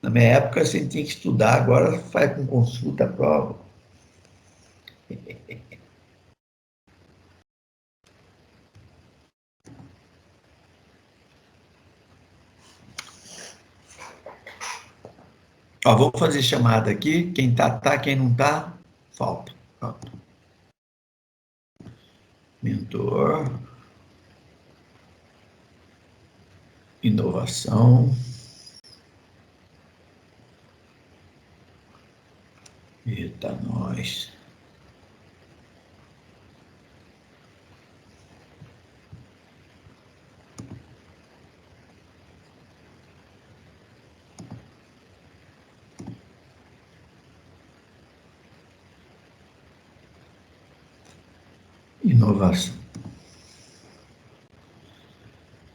Na minha época, você tinha que estudar, agora faz com consulta a prova. Ó, vou fazer chamada aqui. Quem tá, quem não tá, falta. Pronto. Mentor. Inovação. Eita, nós. Inovação.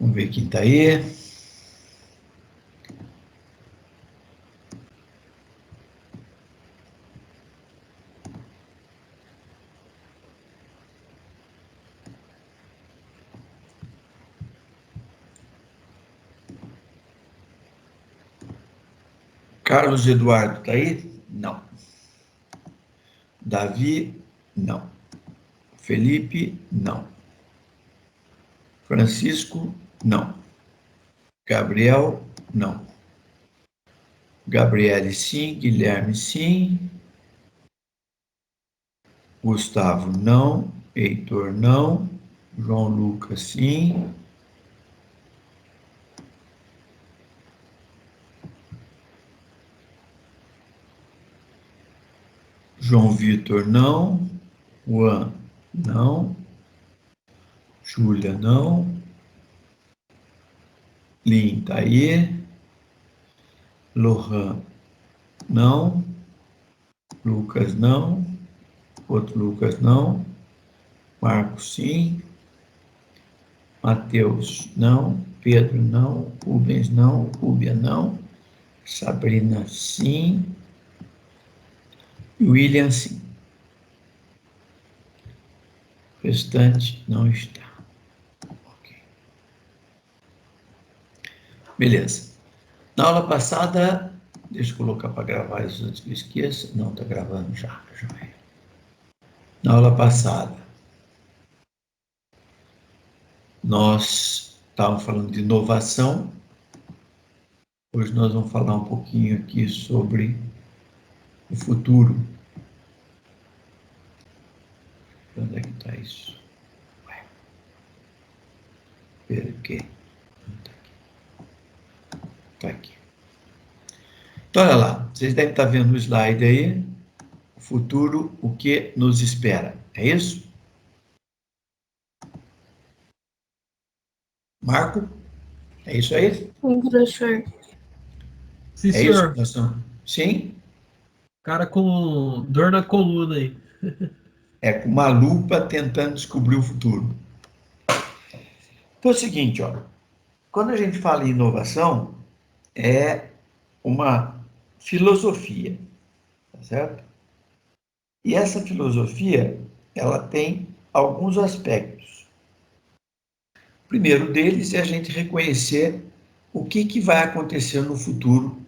Vamos ver quem está aí. Carlos Eduardo está aí? Não. Davi? Não. Felipe? Não. Francisco? Não. Gabriel? Não. Gabriele, sim. Guilherme, sim. Gustavo, não. Heitor, não. João Lucas, sim. João Vitor, não. Juan, não. Júlia, não. Lin, tá aí. Lohan, não. Lucas, não. Outro Lucas, não. Marcos, sim. Mateus, não. Pedro, não. Rubens, não. Rúbia, não. Sabrina, sim. William, sim. O restante não está. Ok. Beleza. Na aula passada, deixa eu colocar para gravar isso antes que eu esqueça. Não, está gravando já é. Na aula passada, nós estávamos falando de inovação. Hoje nós vamos falar um pouquinho aqui sobre o futuro. Onde é que está isso? Pera que está aqui. Então, olha lá, vocês devem estar vendo o slide aí. O futuro, o que nos espera. É isso? Marco? É isso aí? Sim, professor. Sim, É isso senhor. que nós estamos... Sim? Cara com dor na coluna aí. É com uma lupa tentando descobrir o futuro. Então é o seguinte, ó. Quando a gente fala em inovação, é uma filosofia, tá certo? E essa filosofia, ela tem alguns aspectos. O primeiro deles é a gente reconhecer o que vai acontecer no futuro,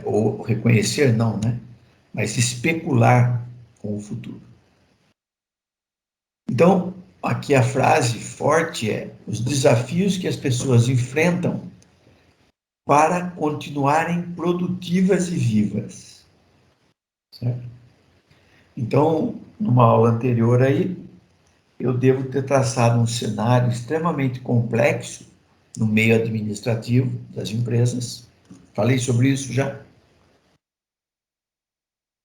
ou reconhecer não, né? Mas especular com o futuro. Então, aqui a frase forte é: os desafios que as pessoas enfrentam para continuarem produtivas e vivas. Certo? Então, numa aula anterior aí, eu devo ter traçado um cenário extremamente complexo no meio administrativo das empresas. Falei sobre isso já?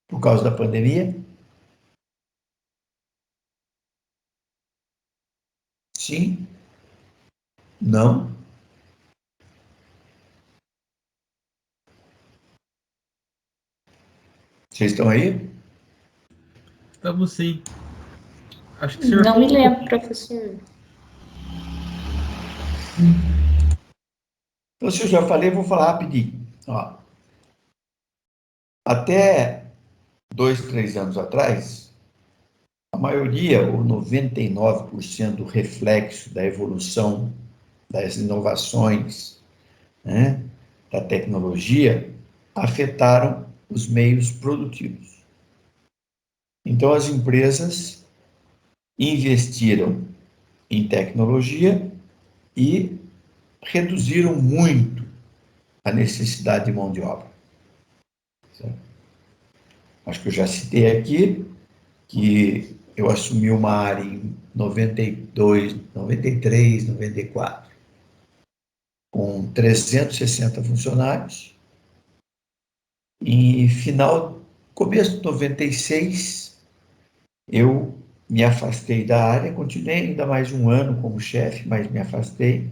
Por causa da pandemia? Sim? Não? Vocês estão aí? Estamos sim. Acho que o senhor Não me falou um lembro, pouquinho. professor. Então, se eu já falei, vou falar rapidinho. Ó, até 2, 3 anos atrás, a maioria, ou 99% do reflexo da evolução, das inovações, né, da tecnologia afetaram os meios produtivos. Então, as empresas investiram em tecnologia e reduziram muito a necessidade de mão de obra. Certo? Acho que eu já citei aqui que eu assumi uma área em 92, 93, 94, com 360 funcionários. E começo de 96, eu me afastei da área, continuei ainda mais um ano como chefe, mas me afastei,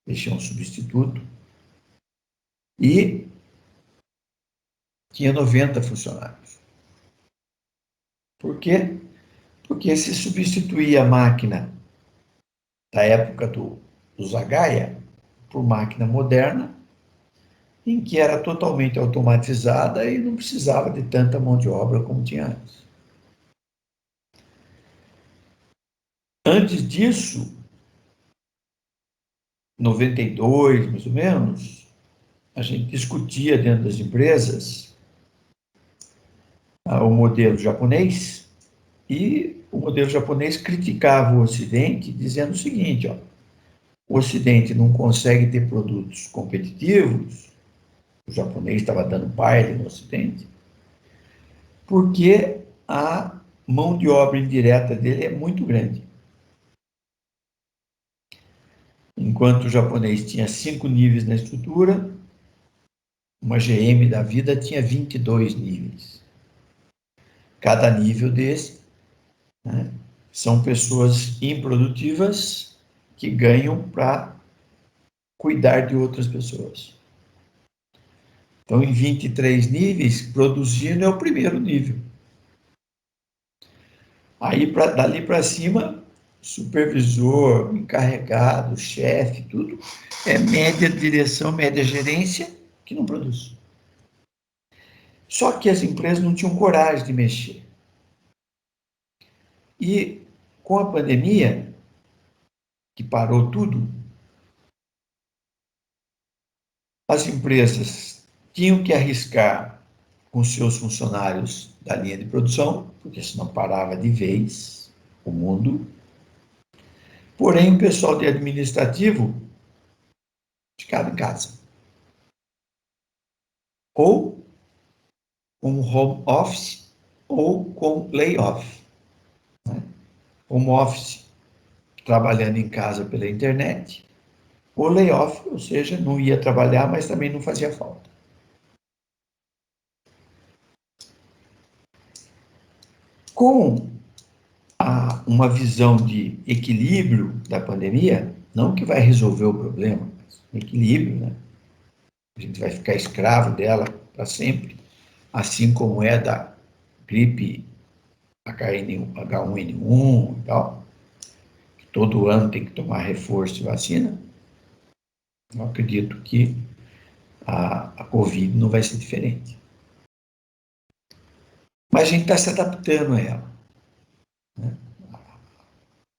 deixei um substituto, e tinha 90 funcionários. Por quê? Porque se substituía a máquina da época do Zagaia por máquina moderna, em que era totalmente automatizada e não precisava de tanta mão de obra como tinha antes. Antes disso, 92, mais ou menos, a gente discutia dentro das empresas o modelo japonês, e o modelo japonês criticava o Ocidente, dizendo o seguinte: ó, o Ocidente não consegue ter produtos competitivos, o japonês estava dando baile no Ocidente, porque a mão de obra indireta dele é muito grande. Enquanto o japonês tinha 5 níveis na estrutura, uma GM da vida tinha 22 níveis. Cada nível desse, né, são pessoas improdutivas que ganham para cuidar de outras pessoas. Então, em 23 níveis, produzindo é o primeiro nível. Aí, dali para cima, supervisor, encarregado, chefe, tudo é média direção, média gerência, que não produz. Só que as empresas não tinham coragem de mexer. E com a pandemia, que parou tudo, as empresas tinham que arriscar com seus funcionários da linha de produção, porque senão parava de vez o mundo. Porém, o pessoal de administrativo ficava em casa. Ou com home office, ou com layoff. Home office, trabalhando em casa pela internet, ou layoff, ou seja, não ia trabalhar, mas também não fazia falta. Com uma visão de equilíbrio da pandemia, não que vai resolver o problema, mas equilíbrio, né? A gente vai ficar escravo dela para sempre, assim como é da gripe H1N1 e tal, que todo ano tem que tomar reforço de vacina. Eu acredito que a Covid não vai ser diferente. Mas a gente está se adaptando a ela. Né?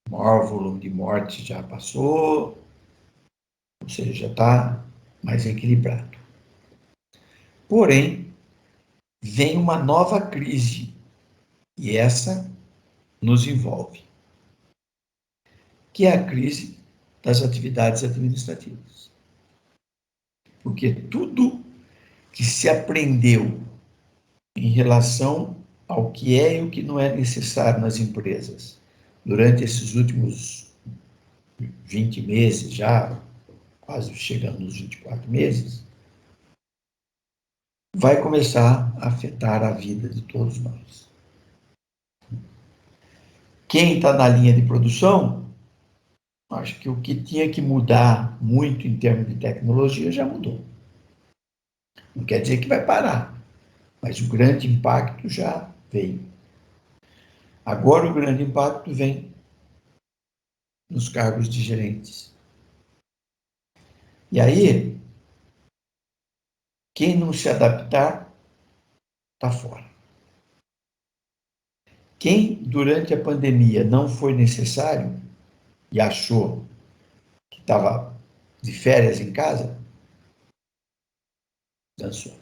O maior volume de mortes já passou, ou seja, já está mais equilibrado. Porém, vem uma nova crise, e essa nos envolve, que é a crise das atividades administrativas. Porque tudo que se aprendeu em relação ao que é e o que não é necessário nas empresas durante esses últimos 20 meses, já quase chegando nos 24 meses, vai começar a afetar a vida de todos nós. Quem está na linha de produção, acho que o que tinha que mudar muito em termos de tecnologia já mudou. Não quer dizer que vai parar, mas o grande impacto já veio. Agora o grande impacto vem nos cargos de gerentes. E aí, quem não se adaptar, está fora. Quem, durante a pandemia, não foi necessário e achou que estava de férias em casa, Dançou.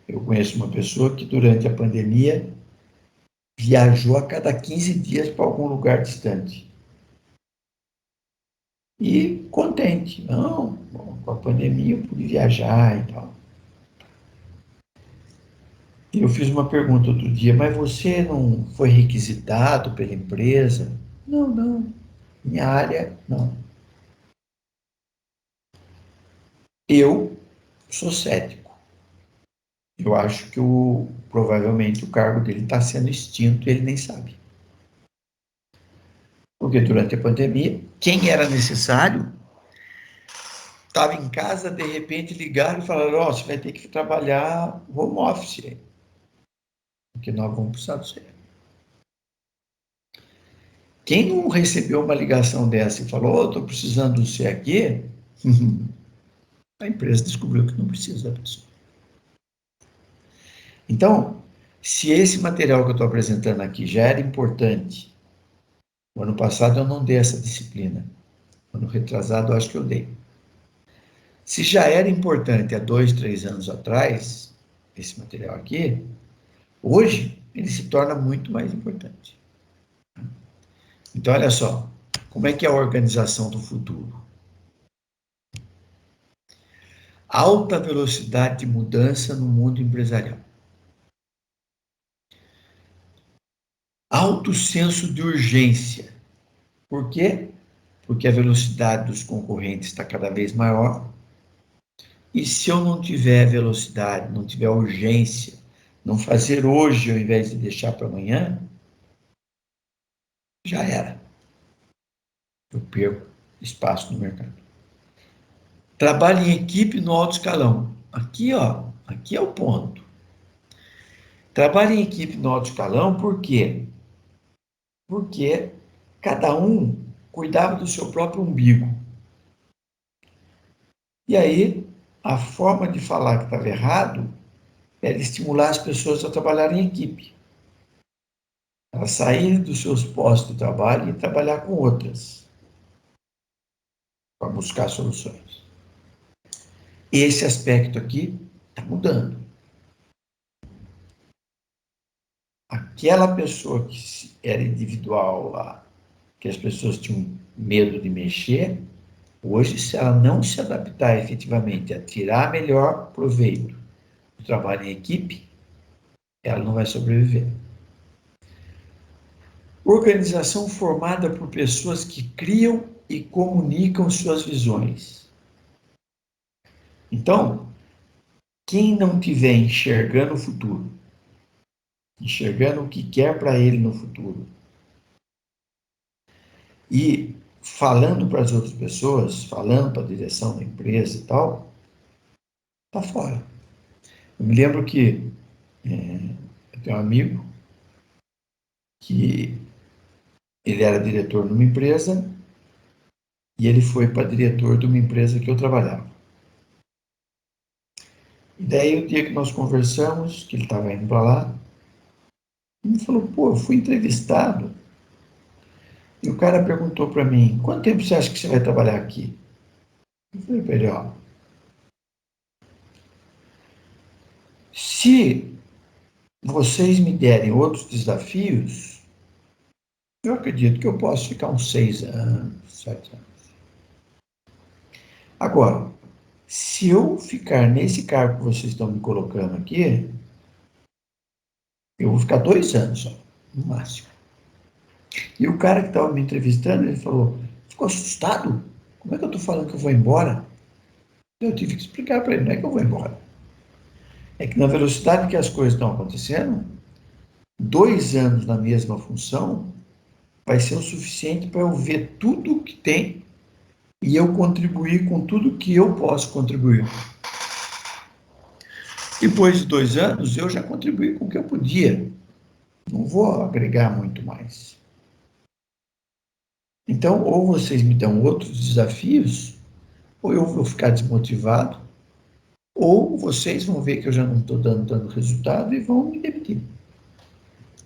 Eu conheço uma pessoa que durante a pandemia viajou a cada 15 dias para algum lugar distante. E contente. Não, com a pandemia eu pude viajar e tal. E eu fiz uma pergunta outro dia, mas você não foi requisitado pela empresa? Não, não. Minha área, não. Eu sou cético. Eu acho que provavelmente o cargo dele está sendo extinto e ele nem sabe. Porque durante a pandemia, quem era necessário estava em casa, de repente ligaram e falaram: Ó, você vai ter que trabalhar home office, porque nós vamos precisar de você. Quem não recebeu uma ligação dessa e falou: estou precisando de você aqui, a empresa descobriu que não precisa da pessoa. Então, se esse material que eu estou apresentando aqui já era importante, o ano passado eu não dei essa disciplina. Ano retrasado eu acho que eu dei. Se já era importante há 2, 3 anos atrás, esse material aqui, hoje ele se torna muito mais importante. Então, olha só, como é que é a organização do futuro? Alta velocidade de mudança no mundo empresarial. Alto senso de urgência. Por quê? Porque a velocidade dos concorrentes está cada vez maior. E se eu não tiver velocidade, não tiver urgência, não fazer hoje ao invés de deixar para amanhã, já era. Eu perco espaço no mercado. Trabalho em equipe no alto escalão. Aqui, ó, aqui é o ponto. Trabalho em equipe no alto escalão, por quê? Porque cada um cuidava do seu próprio umbigo. E aí, a forma de falar que estava errado era estimular as pessoas a trabalharem em equipe. Elas saírem dos seus postos de trabalho e trabalhar com outras, para buscar soluções. Esse aspecto aqui está mudando. Aquela pessoa que era individual lá, que as pessoas tinham medo de mexer, hoje, se ela não se adaptar efetivamente a tirar melhor proveito do trabalho em equipe, ela não vai sobreviver. Organização formada por pessoas que criam e comunicam suas visões. Então, quem não estiver enxergando o futuro, enxergando o que quer para ele no futuro, e falando para as outras pessoas, falando para a direção da empresa e tal, está fora. Eu me lembro que eu tenho um amigo que ele era diretor numa empresa e ele foi para diretor de uma empresa que eu trabalhava. E daí, o dia que nós conversamos, que ele estava indo para lá, ele falou: pô, eu fui entrevistado. E o cara perguntou para mim: quanto tempo você acha que você vai trabalhar aqui? Eu falei para ele: ó, se vocês me derem outros desafios, eu acredito que eu posso ficar uns 6 anos, 7 anos. Agora, se eu ficar nesse cargo que vocês estão me colocando aqui, eu vou ficar 2 anos só, no máximo. E o cara que estava me entrevistando, ele falou: ficou assustado? Como é que eu estou falando que eu vou embora? Eu tive que explicar para ele: não é que eu vou embora. É que na velocidade que as coisas estão acontecendo, 2 anos na mesma função vai ser o suficiente para eu ver tudo o que tem e eu contribuir com tudo que eu posso contribuir. Depois de 2 anos, eu já contribuí com o que eu podia. Não vou agregar muito mais. Então, ou vocês me dão outros desafios, ou eu vou ficar desmotivado, ou vocês vão ver que eu já não estou dando resultado e vão me demitir.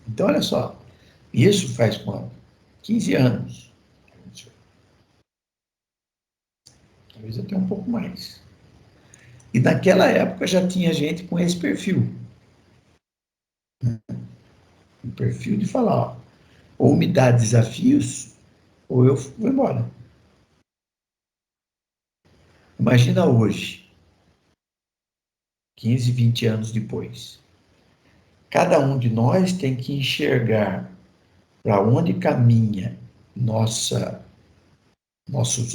Então, olha só, isso faz quanto? 15 anos. Talvez até um pouco mais. E naquela época já tinha gente com esse perfil. O perfil de falar, ó, ou me dá desafios, ou eu vou embora. Imagina hoje, 15, 20 anos depois. Cada um de nós tem que enxergar para onde caminha nossos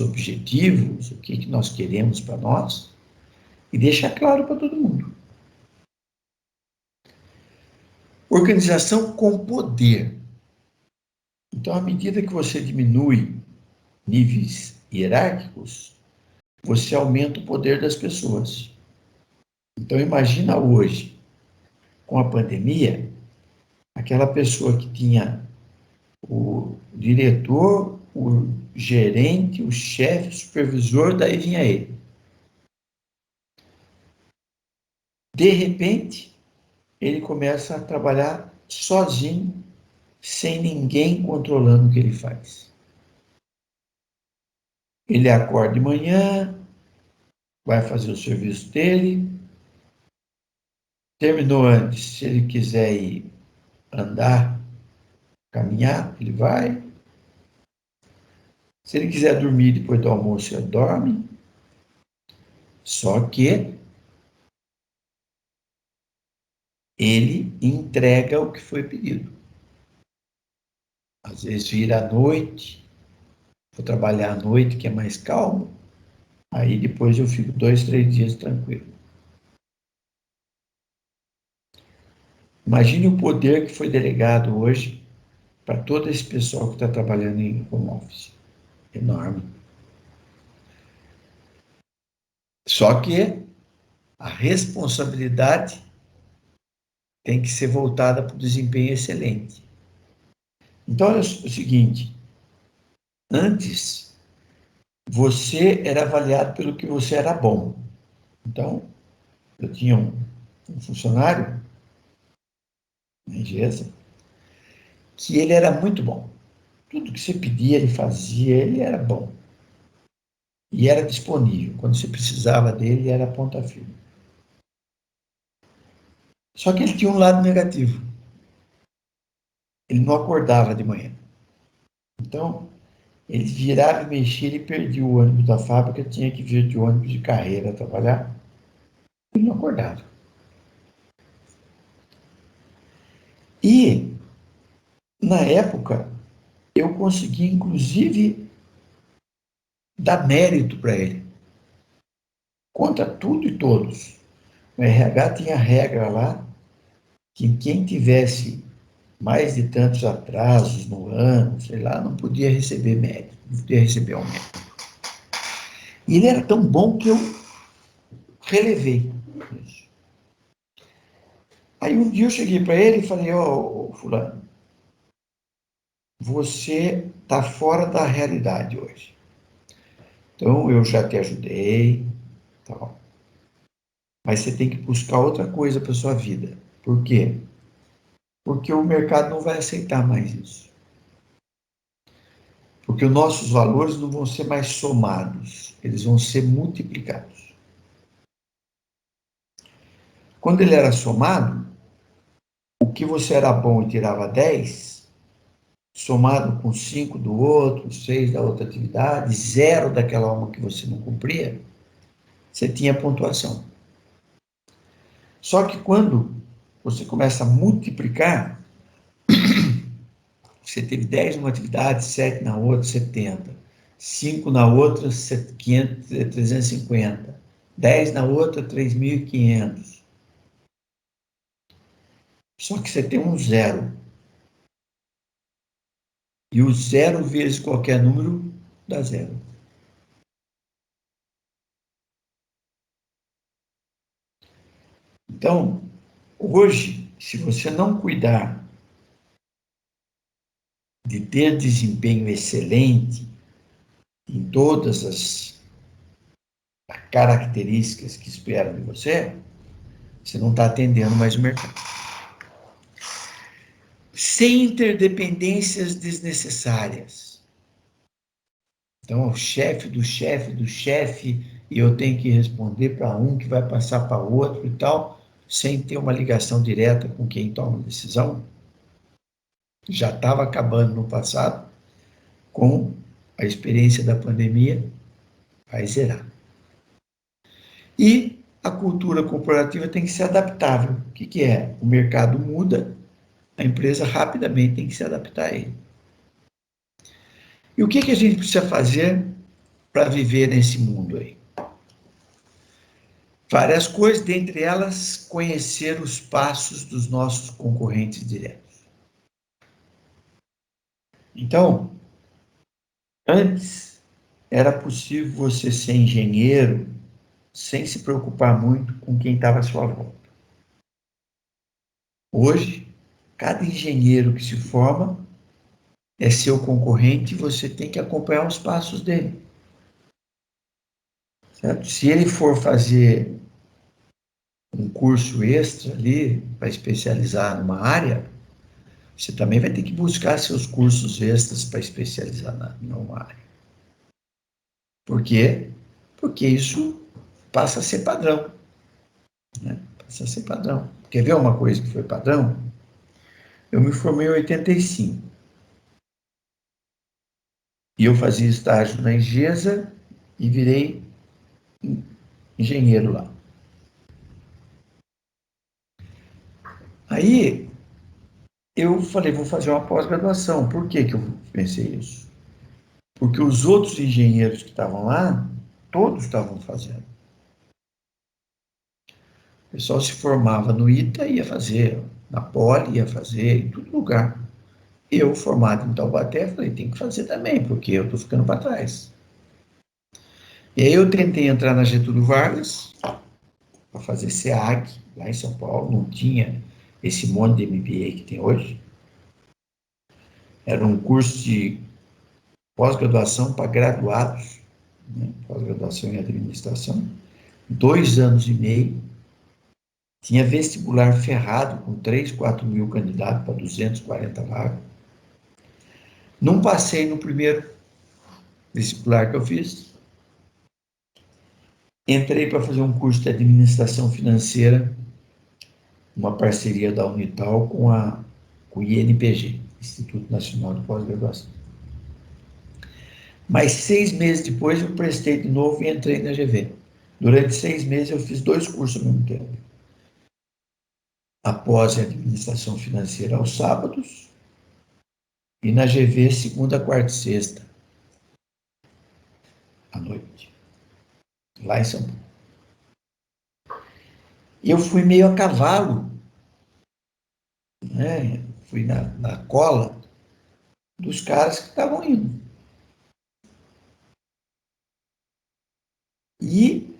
objetivos, o que nós queremos para nós, e deixar claro para todo mundo. Organização com poder. Então, à medida que você diminui níveis hierárquicos, você aumenta o poder das pessoas. Então, imagina hoje, com a pandemia, aquela pessoa que tinha o diretor, o gerente, o chefe, o supervisor, daí vinha ele. De repente, ele começa a trabalhar sozinho, sem ninguém controlando o que ele faz. Ele acorda de manhã, vai fazer o serviço dele, terminou antes, se ele quiser ir andar, caminhar, ele vai. Se ele quiser dormir depois do almoço, ele dorme. Só que ele entrega o que foi pedido. Às vezes vira à noite, vou trabalhar à noite, que é mais calmo, aí depois eu fico 2, 3 dias tranquilo. Imagine o poder que foi delegado hoje para todo esse pessoal que está trabalhando em home office. Enorme. Só que a responsabilidade tem que ser voltada para o desempenho excelente. Então, é o seguinte, antes, você era avaliado pelo que você era bom. Então, eu tinha um funcionário na empresa que ele era muito bom. Tudo que você pedia, ele fazia, ele era bom. E era disponível. Quando você precisava dele, ele era ponta firme. Só que ele tinha um lado negativo. Ele não acordava de manhã. Então, ele virava e mexia e perdia o ônibus da fábrica, tinha que vir de ônibus de carreira trabalhar. Ele não acordava. E, na época, eu consegui, inclusive, dar mérito para ele. Contra tudo e todos. O RH tinha regra lá que quem tivesse mais de tantos atrasos no ano, sei lá, não podia receber mérito, não podia receber aumento. E ele era tão bom que eu relevei isso. Aí um dia eu cheguei para ele e falei, ó, fulano, você está fora da realidade hoje. Então eu já te ajudei, tal, mas você tem que buscar outra coisa para sua vida. Por quê? Porque o mercado não vai aceitar mais isso. Porque os nossos valores não vão ser mais somados, eles vão ser multiplicados. Quando ele era somado, o que você era bom e tirava 10, somado com 5 do outro, 6 da outra atividade, 0 daquela uma que você não cumpria, você tinha pontuação. Só que quando você começa a multiplicar, você teve 10 numa atividade, 7 na outra, 70. 5 na outra, 500, 350. 10 na outra, 3.500. Só que você tem um zero. E o zero vezes qualquer número dá zero. Então, hoje, se você não cuidar de ter desempenho excelente em todas as características que esperam de você, você não está atendendo mais o mercado. Sem interdependências desnecessárias. Então, o chefe do chefe do chefe e eu tenho que responder para um que vai passar para outro e tal, sem ter uma ligação direta com quem toma a decisão. Já estava acabando no passado, com a experiência da pandemia, vai zerar. E a cultura corporativa tem que ser adaptável. O que é? O mercado muda, a empresa rapidamente tem que se adaptar a ele. E o que a gente precisa fazer para viver nesse mundo aí? Várias coisas, dentre elas, conhecer os passos dos nossos concorrentes diretos. Então, antes era possível você ser engenheiro sem se preocupar muito com quem estava à sua volta. Hoje, cada engenheiro que se forma é seu concorrente e você tem que acompanhar os passos dele. Certo? Se ele for fazer um curso extra ali para especializar numa área, você também vai ter que buscar seus cursos extras para especializar numa área. Por quê? Porque isso passa a ser padrão. Né? Passa a ser padrão. Quer ver uma coisa que foi padrão? Eu me formei em 85. E eu fazia estágio na Engesa e virei engenheiro lá. Aí eu falei, vou fazer uma pós-graduação. Por que eu pensei isso? Porque os outros engenheiros que estavam lá, todos estavam fazendo. O pessoal se formava no ITA, ia fazer, na Poli ia fazer, em todo lugar. Eu, formado em Taubaté, falei, tem que fazer também, porque eu estou ficando para trás. E aí eu tentei entrar na Getúlio Vargas, para fazer SEAG, lá em São Paulo, não tinha esse monte de MBA que tem hoje. Era um curso de pós-graduação para graduados, né? Pós-graduação em administração, 2 anos e meio, tinha vestibular ferrado, com 3, 4 mil candidatos para 240 vagas. Não passei no primeiro vestibular que eu fiz. Entrei para fazer um curso de administração financeira, uma parceria da Unital com o INPG, Instituto Nacional de Pós-Graduação. Mas 6 meses depois eu prestei de novo e entrei na GV. Durante 6 meses eu fiz 2 cursos ao mesmo tempo. Após a administração financeira aos sábados e na GV segunda, quarta e sexta à noite, lá em São Paulo. E eu fui meio a cavalo, né? Fui na cola dos caras que estavam indo. E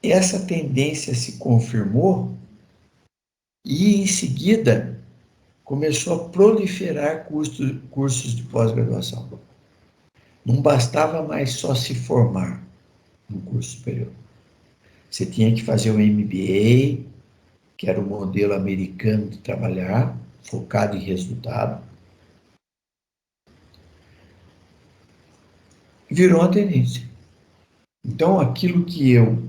essa tendência se confirmou e, em seguida, começou a proliferar cursos de pós-graduação. Não bastava mais só se formar no curso superior. Você tinha que fazer um MBA, que era o modelo americano de trabalhar, focado em resultado. Virou uma tendência. Então, aquilo que eu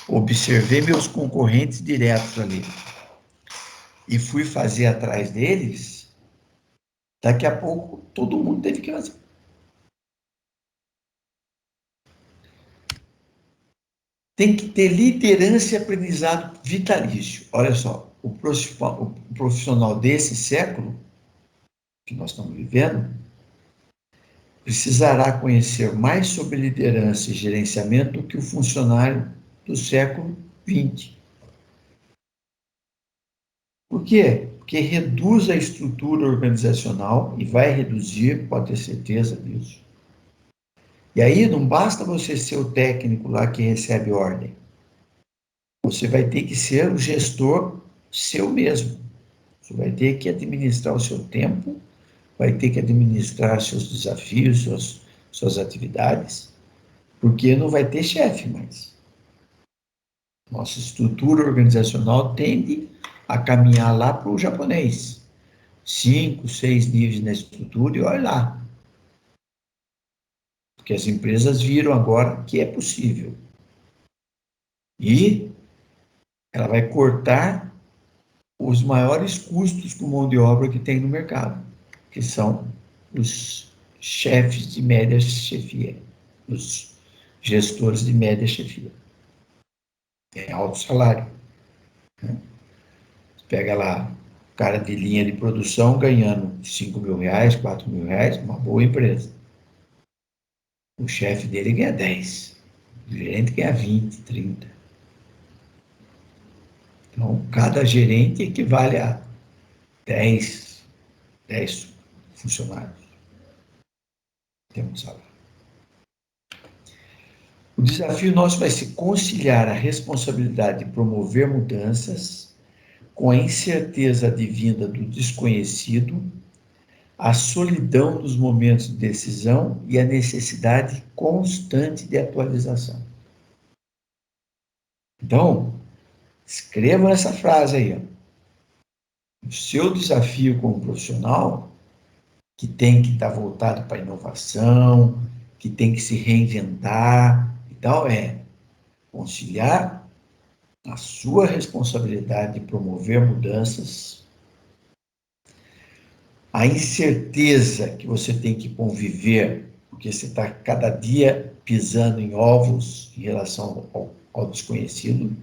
observei meus concorrentes diretos ali e fui fazer atrás deles, daqui a pouco todo mundo teve que fazer. Tem que ter liderança e aprendizado vitalício. Olha só, o profissional desse século que nós estamos vivendo precisará conhecer mais sobre liderança e gerenciamento do que o funcionário do século XX. Por quê? Porque reduz a estrutura organizacional e vai reduzir, pode ter certeza disso. E aí não basta você ser o técnico lá que recebe ordem. Você vai ter que ser o gestor seu mesmo. Você vai ter que administrar o seu tempo, vai ter que administrar seus desafios, suas atividades, porque não vai ter chefe mais. Nossa estrutura organizacional tende a caminhar lá para o japonês. 5, 6 níveis na estrutura e olha lá. Porque as empresas viram agora que é possível. E ela vai cortar os maiores custos com mão de obra que tem no mercado, que são os chefes de média chefia, os gestores de média chefia. É alto salário. Né? Você pega lá, o cara de linha de produção ganhando 5 mil reais, 4 mil reais, uma boa empresa. O chefe dele ganha 10. O gerente ganha 20, 30. Então, cada gerente equivale a 10 funcionários. Temos salário. O desafio nosso vai ser conciliar a responsabilidade de promover mudanças com a incerteza advinda do desconhecido, a solidão dos momentos de decisão e a necessidade constante de atualização. Então, escreva essa frase aí. Ó. O seu desafio como profissional, que tem que estar voltado para a inovação, que tem que se reinventar e tal, é conciliar a sua responsabilidade de promover mudanças, a incerteza que você tem que conviver, porque você está cada dia pisando em ovos em relação ao desconhecido,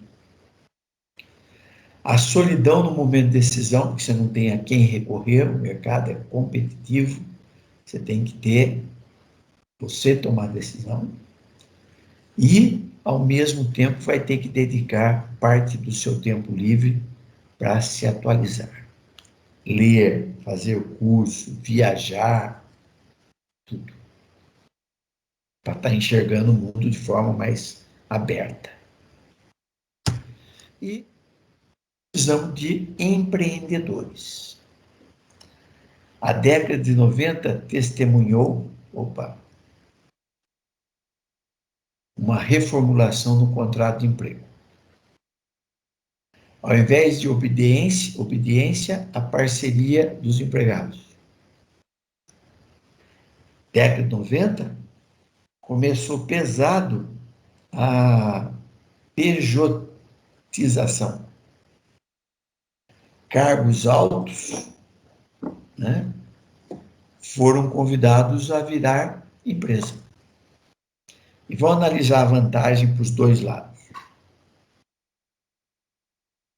a solidão no momento de decisão, porque você não tem a quem recorrer, o mercado é competitivo, você tem que ter, você tomar a decisão, e, ao mesmo tempo, vai ter que dedicar parte do seu tempo livre para se atualizar. Ler, fazer curso, viajar, tudo. Para estar enxergando o mundo de forma mais aberta. E precisamos de empreendedores. A década de 90 testemunhou, uma reformulação no contrato de emprego. Ao invés de obediência, a parceria dos empregados. Década de 90, começou pesado a pejotização. Cargos altos, né, foram convidados a virar empresa. E vão analisar a vantagem para os dois lados.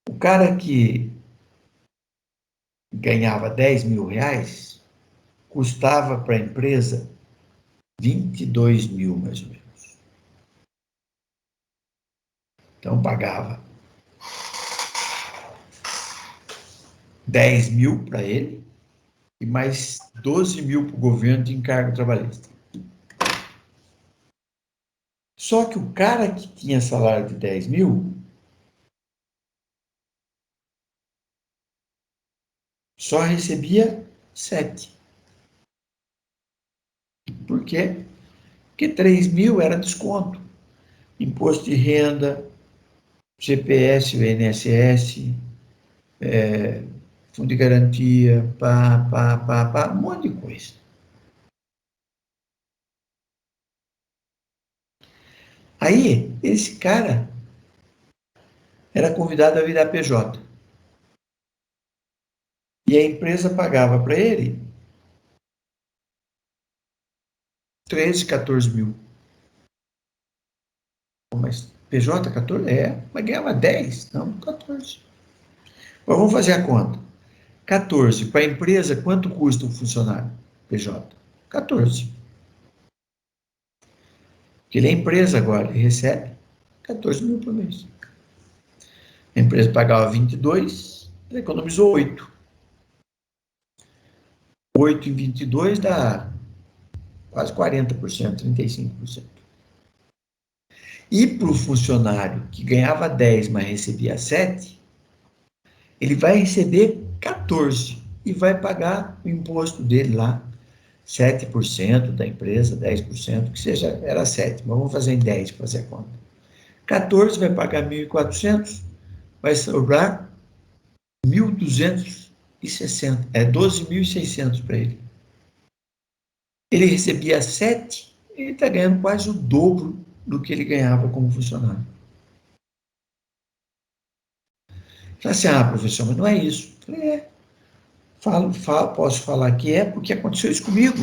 O cara que ganhava 10 mil reais, custava para a empresa 22 mil, mais ou menos. Então, pagava 10 mil para ele e mais 12 mil para o governo de encargo trabalhista. Só que o cara que tinha salário de 10 mil só recebia 7. Por quê? Porque 3 mil era desconto. Imposto de renda, GPS, o INSS, fundo de garantia, um monte de coisa. Aí, esse cara era convidado a virar PJ. E a empresa pagava para ele 13, 14 mil. Mas PJ 14? É, mas ganhava 10, não 14. Mas vamos fazer a conta. 14, para a empresa, quanto custa um funcionário PJ? 14. Porque ele é empresa agora, ele recebe 14 mil por mês. A empresa pagava 22, ele economizou 8. 8 em 22 dá quase 40%, 35%. E para o funcionário que ganhava 10, mas recebia 7, ele vai receber 14 e vai pagar o imposto dele lá, 7% da empresa, 10%, que seja, era 7, mas vamos fazer em 10 para fazer a conta. 14 vai pagar 1.400, vai sobrar 1.260, é 12.600 para ele. Ele recebia 7, ele está ganhando quase o dobro do que ele ganhava como funcionário. Falei assim, professor, mas não é isso. Falei, posso falar que é, porque aconteceu isso comigo.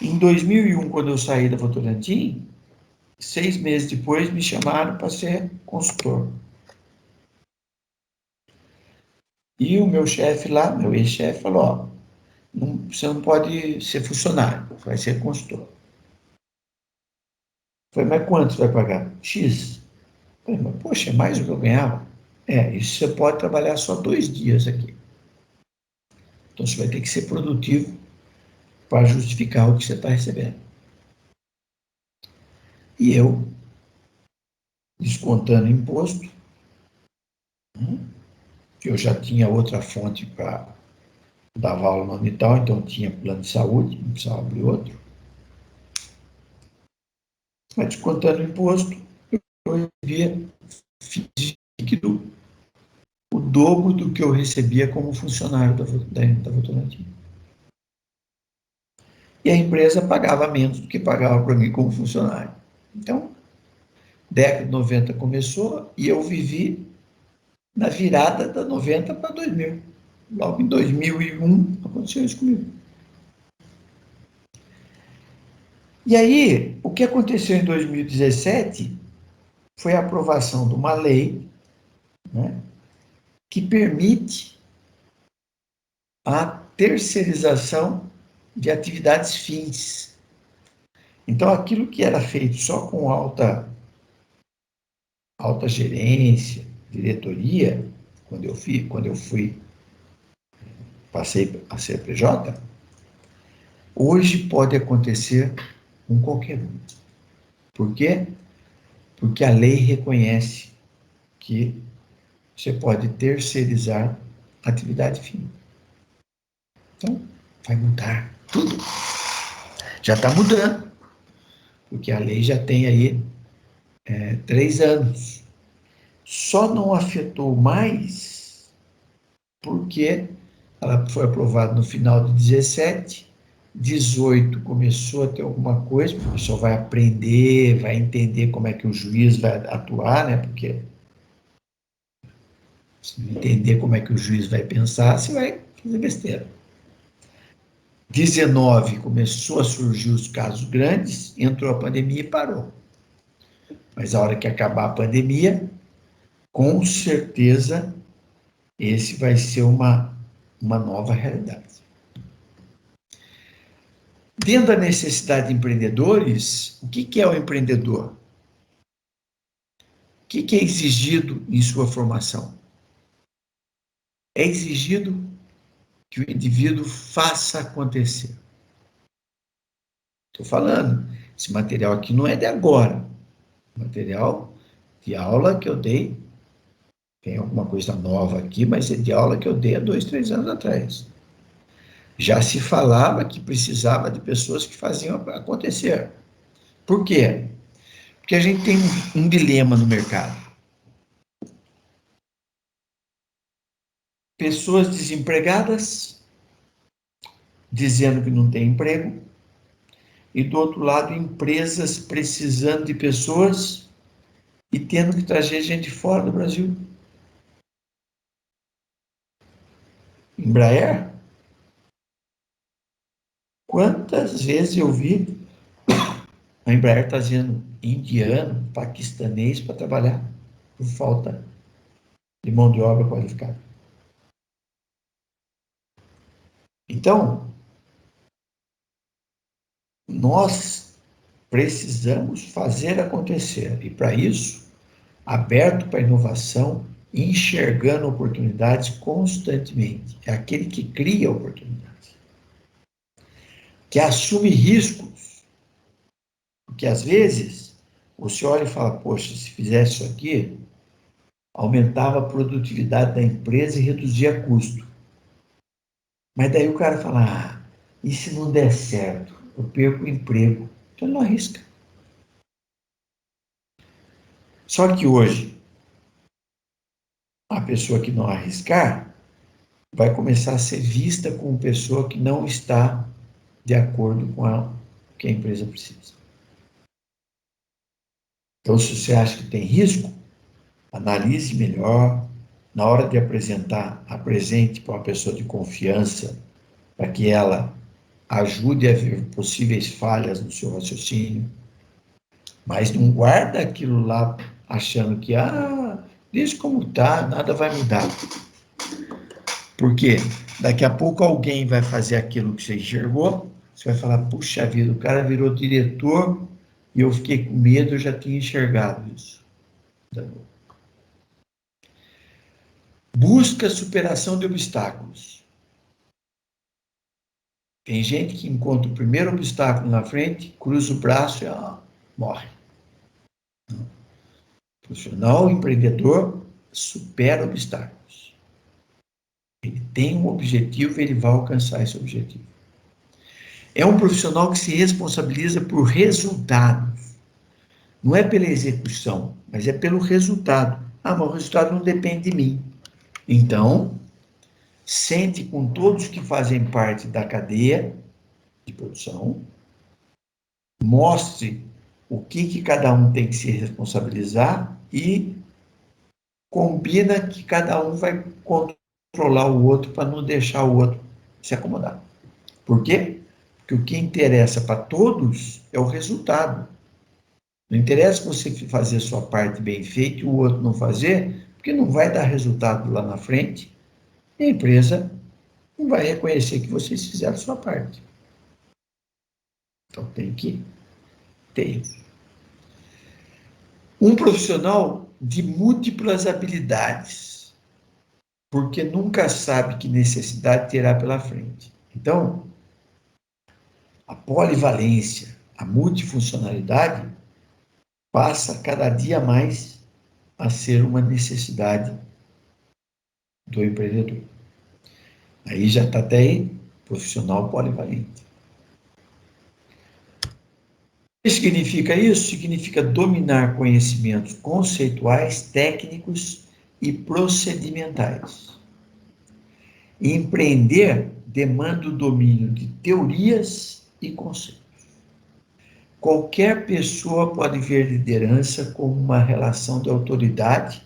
Em 2001, quando eu saí da Votorantim, 6 meses depois me chamaram para ser consultor. E o meu chefe lá, meu ex-chefe, falou, você não pode ser funcionário, vai ser consultor. Falei, mas quanto você vai pagar? X. Falei, mas poxa, é mais do que eu ganhava. Isso você pode trabalhar só 2 dias aqui. Então você vai ter que ser produtivo para justificar o que você está recebendo. E eu, descontando imposto, que eu já tinha outra fonte para dar aula no Unital, então tinha plano de saúde, não precisava abrir outro. Mas descontando imposto, eu recebia líquido o dobro do que eu recebia como funcionário da Votorantim. E a empresa pagava menos do que pagava para mim como funcionário. Então, década de 90 começou e eu vivi na virada da 90 para 2000. Logo em 2001 aconteceu isso comigo. E aí, o que aconteceu em 2017 foi a aprovação de uma lei, né, que permite a terceirização de atividades fins. Então, aquilo que era feito só com alta gerência, diretoria, quando eu passei a ser PJ, hoje pode acontecer com qualquer um. Por quê? Porque a lei reconhece que você pode terceirizar atividade fim. Então, vai mudar tudo. Já está mudando, porque a lei já tem aí 3 anos. Só não afetou mais porque ela foi aprovada no final de 17, 18 começou a ter alguma coisa, o pessoal vai aprender, vai entender como é que o juiz vai atuar, né? Porque se não entender como é que o juiz vai pensar, você vai fazer besteira. 19 começou a surgir os casos grandes, entrou a pandemia e parou. Mas a hora que acabar a pandemia, com certeza, esse vai ser uma nova realidade. Dentro da necessidade de empreendedores, o que é o empreendedor? O que é exigido em sua formação? É exigido que o indivíduo faça acontecer. Estou falando, esse material aqui não é de agora. Material de aula que eu dei, tem alguma coisa nova aqui, mas é de aula que eu dei há 2, 3 anos atrás. Já se falava que precisava de pessoas que faziam acontecer. Por quê? Porque a gente tem um dilema no mercado. Pessoas desempregadas, dizendo que não tem emprego, e do outro lado, empresas precisando de pessoas e tendo que trazer gente fora do Brasil. Embraer, quantas vezes eu vi a Embraer trazendo indiano, paquistanês para trabalhar por falta de mão de obra qualificada. Então, nós precisamos fazer acontecer, e para isso, aberto para inovação, enxergando oportunidades constantemente. É aquele que cria oportunidades, que assume riscos, porque às vezes você olha e fala, poxa, se fizesse isso aqui, aumentava a produtividade da empresa e reduzia custo. Mas daí o cara fala, e se não der certo? Eu perco o emprego. Então ele não arrisca. Só que hoje, a pessoa que não arriscar vai começar a ser vista como pessoa que não está de acordo com o que a empresa precisa. Então, se você acha que tem risco, Analise melhor. Na hora de apresentar, apresente para uma pessoa de confiança, para que ela ajude a ver possíveis falhas no seu raciocínio, mas não guarda aquilo lá achando que, deixa como tá, nada vai mudar. Porque daqui a pouco alguém vai fazer aquilo que você enxergou, você vai falar, puxa vida, o cara virou diretor e eu fiquei com medo, eu já tinha enxergado isso. Busca superação de obstáculos. Tem gente que encontra o primeiro obstáculo na frente, cruza o braço e morre. O profissional, o empreendedor, supera obstáculos. Ele tem um objetivo, ele vai alcançar esse objetivo. É um profissional que se responsabiliza por resultados. Não é pela execução, mas é pelo resultado. Mas o resultado não depende de mim. Então, sente com todos que fazem parte da cadeia de produção, mostre o que cada um tem que se responsabilizar e combina que cada um vai controlar o outro para não deixar o outro se acomodar. Por quê? Porque o que interessa para todos é o resultado. Não interessa você fazer a sua parte bem feita e o outro não fazer, porque não vai dar resultado lá na frente e a empresa não vai reconhecer que vocês fizeram a sua parte. Então tem que ter isso. Um profissional de múltiplas habilidades, porque nunca sabe que necessidade terá pela frente. Então, a polivalência, a multifuncionalidade passa cada dia mais a ser uma necessidade do empreendedor. Aí já está até aí, profissional polivalente. O que significa isso? Significa dominar conhecimentos conceituais, técnicos e procedimentais. E empreender demanda o domínio de teorias e conceitos. Qualquer pessoa pode ver liderança como uma relação de autoridade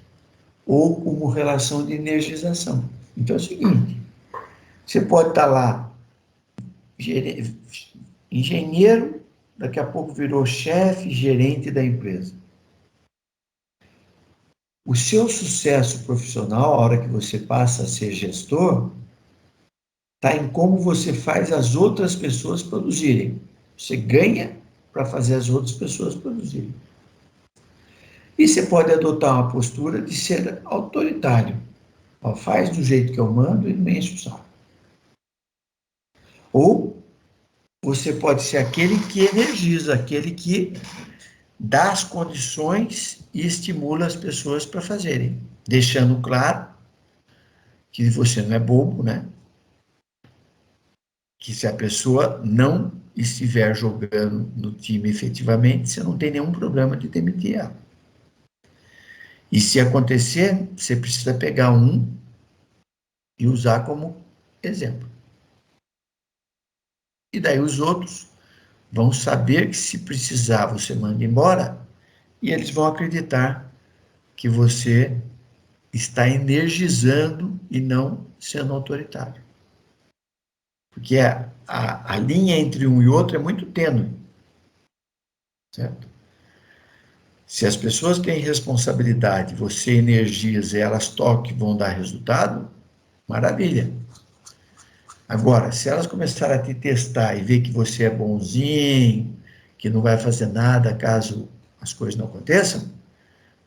ou como relação de energização. Então é o seguinte, você pode estar lá, engenheiro, daqui a pouco virou chefe, gerente da empresa. O seu sucesso profissional, a hora que você passa a ser gestor, está em como você faz as outras pessoas produzirem. Você ganha para fazer as outras pessoas produzirem. E você pode adotar uma postura de ser autoritário. Faz do jeito que eu mando e não me enche o saco. Ou você pode ser aquele que energiza, aquele que dá as condições e estimula as pessoas para fazerem, deixando claro que você não é bobo, né? Que se a pessoa não estiver jogando no time efetivamente, você não tem nenhum problema de demitir ela. E se acontecer, você precisa pegar um e usar como exemplo. E daí os outros vão saber que se precisar você manda embora e eles vão acreditar que você está energizando e não sendo autoritário. Porque a linha entre um e outro é muito tênue, certo? Se as pessoas têm responsabilidade, você energiza, elas tocam e vão dar resultado, maravilha. Agora, se elas começarem a te testar e ver que você é bonzinho, que não vai fazer nada caso as coisas não aconteçam,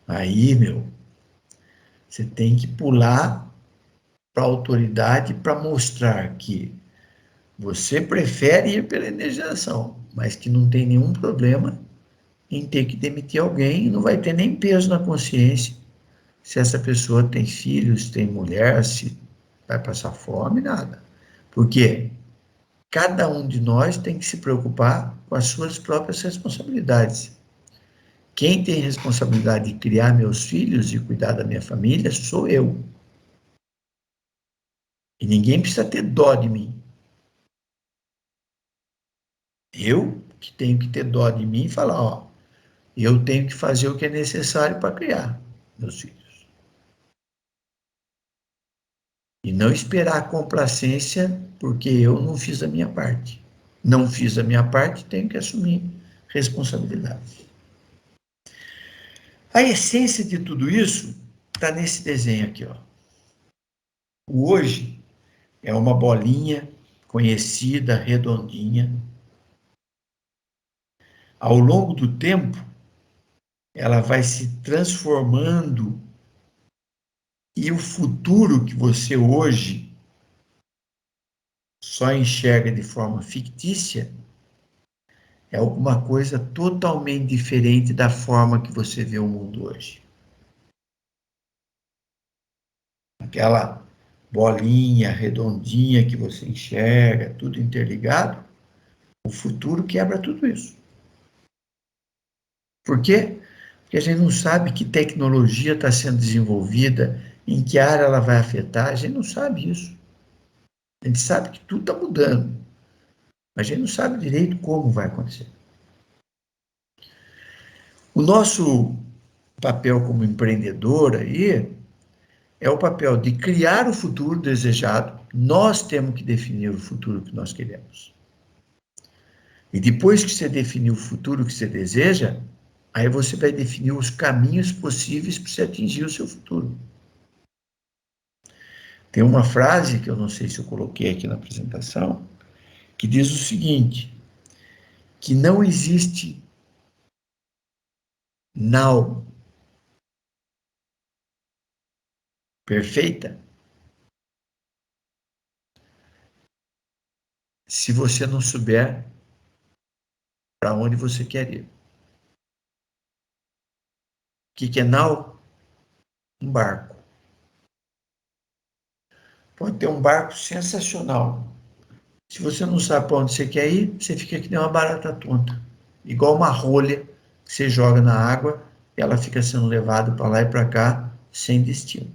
aí, você tem que pular para a autoridade para mostrar que você prefere ir pela energização, mas que não tem nenhum problema em ter que demitir alguém e não vai ter nem peso na consciência se essa pessoa tem filhos, tem mulher, se vai passar fome, nada. Porque cada um de nós tem que se preocupar com as suas próprias responsabilidades. Quem tem responsabilidade de criar meus filhos e cuidar da minha família sou eu. E ninguém precisa ter dó de mim. Eu que tenho que ter dó de mim e falar, eu tenho que fazer o que é necessário para criar meus filhos. E não esperar a complacência porque eu não fiz a minha parte. Não fiz a minha parte, tenho que assumir responsabilidade. A essência de tudo isso está nesse desenho aqui, ó. O hoje é uma bolinha conhecida, redondinha. Ao longo do tempo, ela vai se transformando e o futuro que você hoje só enxerga de forma fictícia é alguma coisa totalmente diferente da forma que você vê o mundo hoje. Aquela bolinha redondinha que você enxerga, tudo interligado, o futuro quebra tudo isso. Por quê? Porque a gente não sabe que tecnologia está sendo desenvolvida, em que área ela vai afetar, a gente não sabe isso. A gente sabe que tudo está mudando, mas a gente não sabe direito como vai acontecer. O nosso papel como empreendedor aí é o papel de criar o futuro desejado. Nós temos que definir o futuro que nós queremos. E depois que você definir o futuro que você deseja, aí você vai definir os caminhos possíveis para você atingir o seu futuro. Tem uma frase que eu não sei se eu coloquei aqui na apresentação, que diz o seguinte, que não existe now perfeita se você não souber para onde você quer ir. O que é now? Um barco. Pode ter um barco sensacional. Se você não sabe para onde você quer ir, você fica que nem uma barata tonta. Igual uma rolha que você joga na água e ela fica sendo levada para lá e para cá sem destino.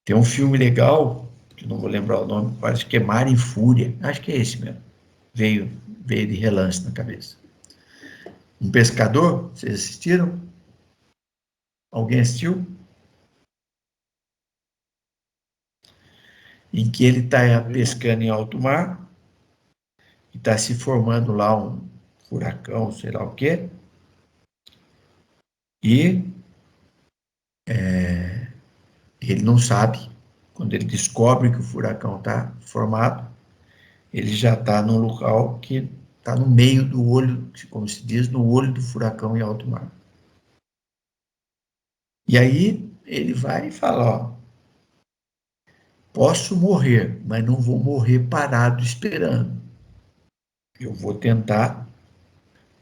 Tem um filme legal, que não vou lembrar o nome, parece que é Mar em Fúria. Acho que é esse mesmo. Veio de relance na cabeça. Um pescador, vocês assistiram? Alguém assistiu? Em que ele está pescando em alto mar e está se formando lá um furacão, sei lá o quê, e ele não sabe. Quando ele descobre que o furacão está formado, ele já está num local que está no meio do olho, como se diz, no olho do furacão em alto mar. E aí ele vai e fala, ó, posso morrer, mas não vou morrer parado esperando. Eu vou tentar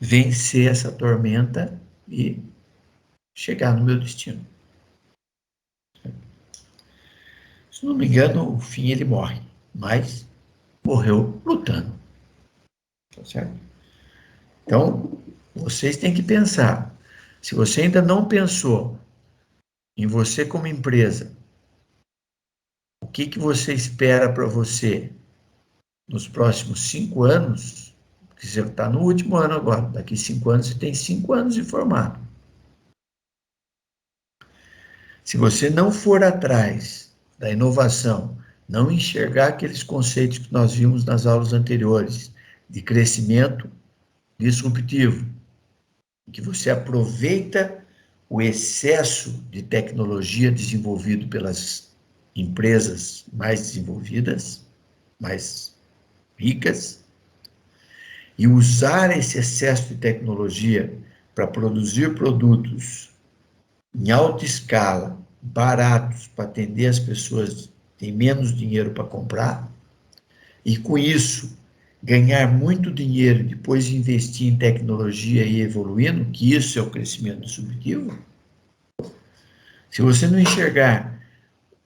vencer essa tormenta e chegar no meu destino. Se não me engano, no fim ele morre, mas morreu lutando. Tá certo? Então, vocês têm que pensar. Se você ainda não pensou em você como empresa, o que você espera para você nos próximos 5 anos, porque você está no último ano agora, daqui 5 anos você tem 5 anos de formado. Se você não for atrás da inovação, não enxergar aqueles conceitos que nós vimos nas aulas anteriores, de crescimento disruptivo, que você aproveita o excesso de tecnologia desenvolvido pelas empresas mais desenvolvidas, mais ricas, e usar esse excesso de tecnologia para produzir produtos em alta escala, baratos, para atender as pessoas que têm menos dinheiro para comprar, e com isso ganhar muito dinheiro, depois investir em tecnologia e evoluindo, que isso é o crescimento disruptivo. Se você não enxergar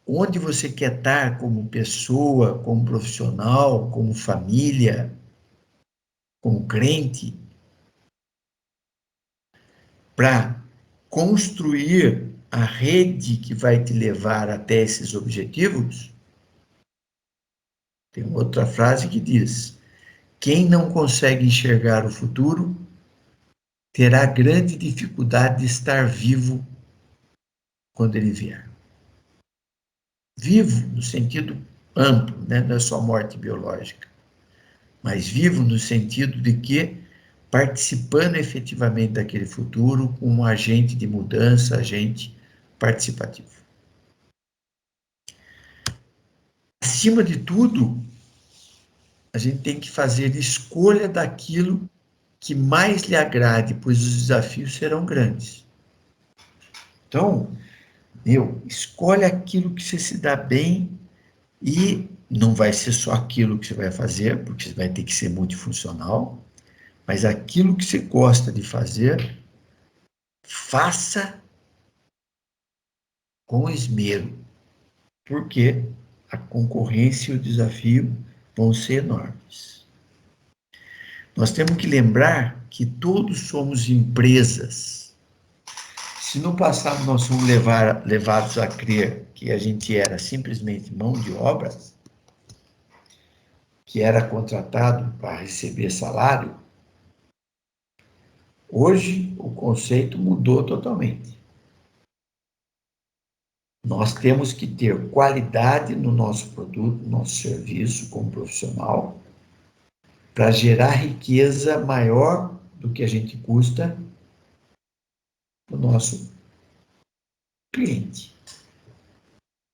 onde você quer estar como pessoa, como profissional, como família, como crente, para construir a rede que vai te levar até esses objetivos, tem outra frase que diz: quem não consegue enxergar o futuro terá grande dificuldade de estar vivo quando ele vier. Vivo no sentido amplo, né? Não é só morte biológica, mas vivo no sentido de que participando efetivamente daquele futuro como um agente de mudança, agente participativo. Acima de tudo, a gente tem que fazer escolha daquilo que mais lhe agrade, pois os desafios serão grandes. Então, escolhe aquilo que você se dá bem e não vai ser só aquilo que você vai fazer, porque você vai ter que ser multifuncional, mas aquilo que você gosta de fazer, faça com esmero, porque a concorrência e o desafio vão ser enormes. Nós temos que lembrar que todos somos empresas. Se no passado nós fomos levados a crer que a gente era simplesmente mão de obra, que era contratado para receber salário, hoje o conceito mudou totalmente. Nós temos que ter qualidade no nosso produto, no nosso serviço como profissional, para gerar riqueza maior do que a gente custa para o nosso cliente.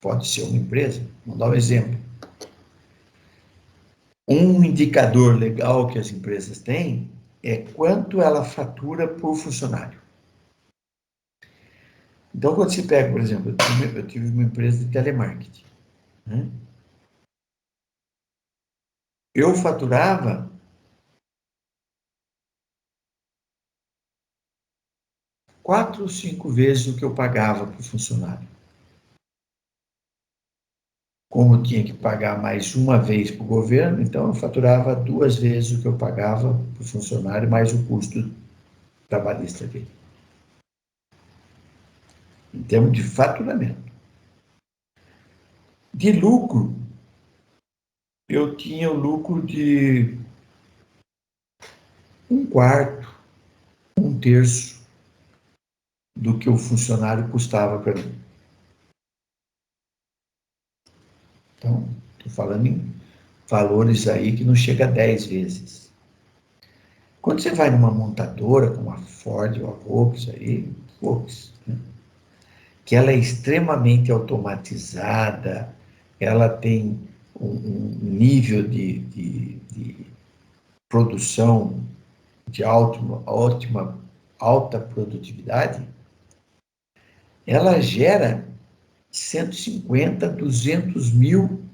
Pode ser uma empresa. Vamos dar um exemplo. Um indicador legal que as empresas têm é quanto ela fatura por funcionário. Então, quando se pega, por exemplo, eu tive uma empresa de telemarketing. Né? Eu faturava 4 ou 5 vezes o que eu pagava para o funcionário. Como eu tinha que pagar mais uma vez para o governo, então eu faturava 2 vezes o que eu pagava para o funcionário, mais o custo trabalhista dele. Em termos de faturamento. De lucro, eu tinha o lucro de 1/4, 1/3 do que o funcionário custava para mim. Então, estou falando em valores aí que não chega a 10 vezes. Quando você vai numa montadora, como a Ford ou a Volks, né, que ela é extremamente automatizada, ela tem um nível de produção de alta produtividade, ela gera 150, 200 mil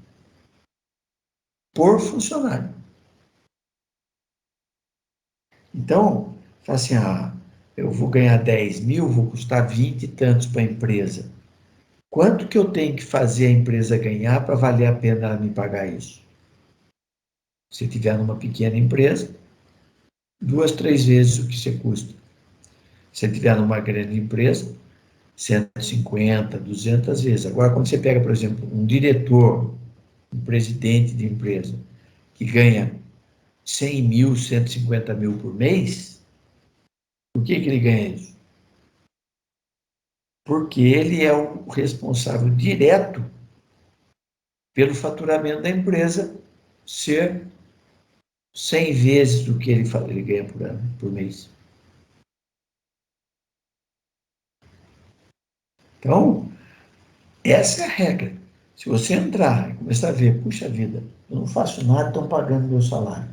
por funcionário. Então, fala assim, eu vou ganhar 10 mil, vou custar 20 e tantos para a empresa. Quanto que eu tenho que fazer a empresa ganhar para valer a pena ela me pagar isso? Se tiver numa pequena empresa, 2, 3 vezes o que você custa. Se tiver numa grande empresa, 150, 200 vezes. Agora, quando você pega, por exemplo, um diretor, um presidente de empresa, que ganha 100 mil, 150 mil por mês, por que ele ganha isso? Porque ele é o responsável direto pelo faturamento da empresa ser 100 vezes do que ele ganha por ano, por mês. Então, essa é a regra. Se você entrar e começar a ver, puxa vida, eu não faço nada, estão pagando meu salário.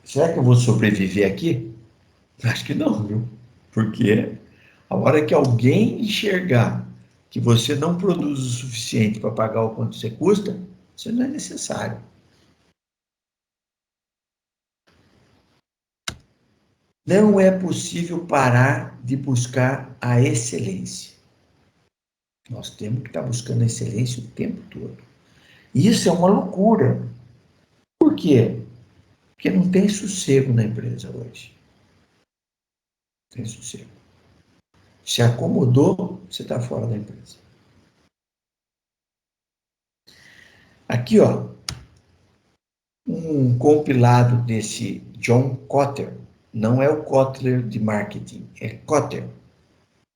Será que eu vou sobreviver aqui? Acho que não, viu? Porque a hora que alguém enxergar que você não produz o suficiente para pagar o quanto você custa, você não é necessário. Não é possível parar de buscar a excelência. Nós temos que estar buscando a excelência o tempo todo. E isso é uma loucura. Por quê? Porque não tem sossego na empresa hoje. Não tem sossego. Se acomodou, você está fora da empresa. Aqui, ó, um compilado desse John Kotter. Não é o Kotler de marketing, é Kotter.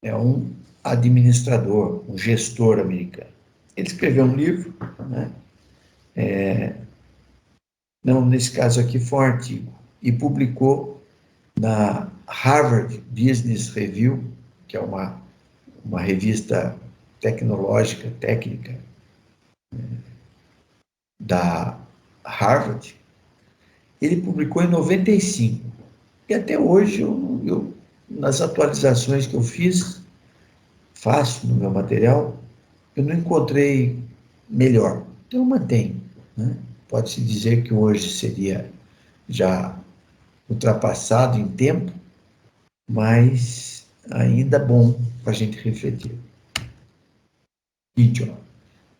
É um administrador, um gestor americano. Ele escreveu um livro, né? Não, nesse caso aqui foi um artigo, e publicou na Harvard Business Review, que é uma revista tecnológica, técnica, da Harvard. Ele publicou em 95. E até hoje, nas atualizações que eu faço no meu material, eu não encontrei melhor. Então, eu mantenho, né? Pode-se dizer que hoje seria já ultrapassado em tempo, mas ainda bom para a gente refletir. Vídeo.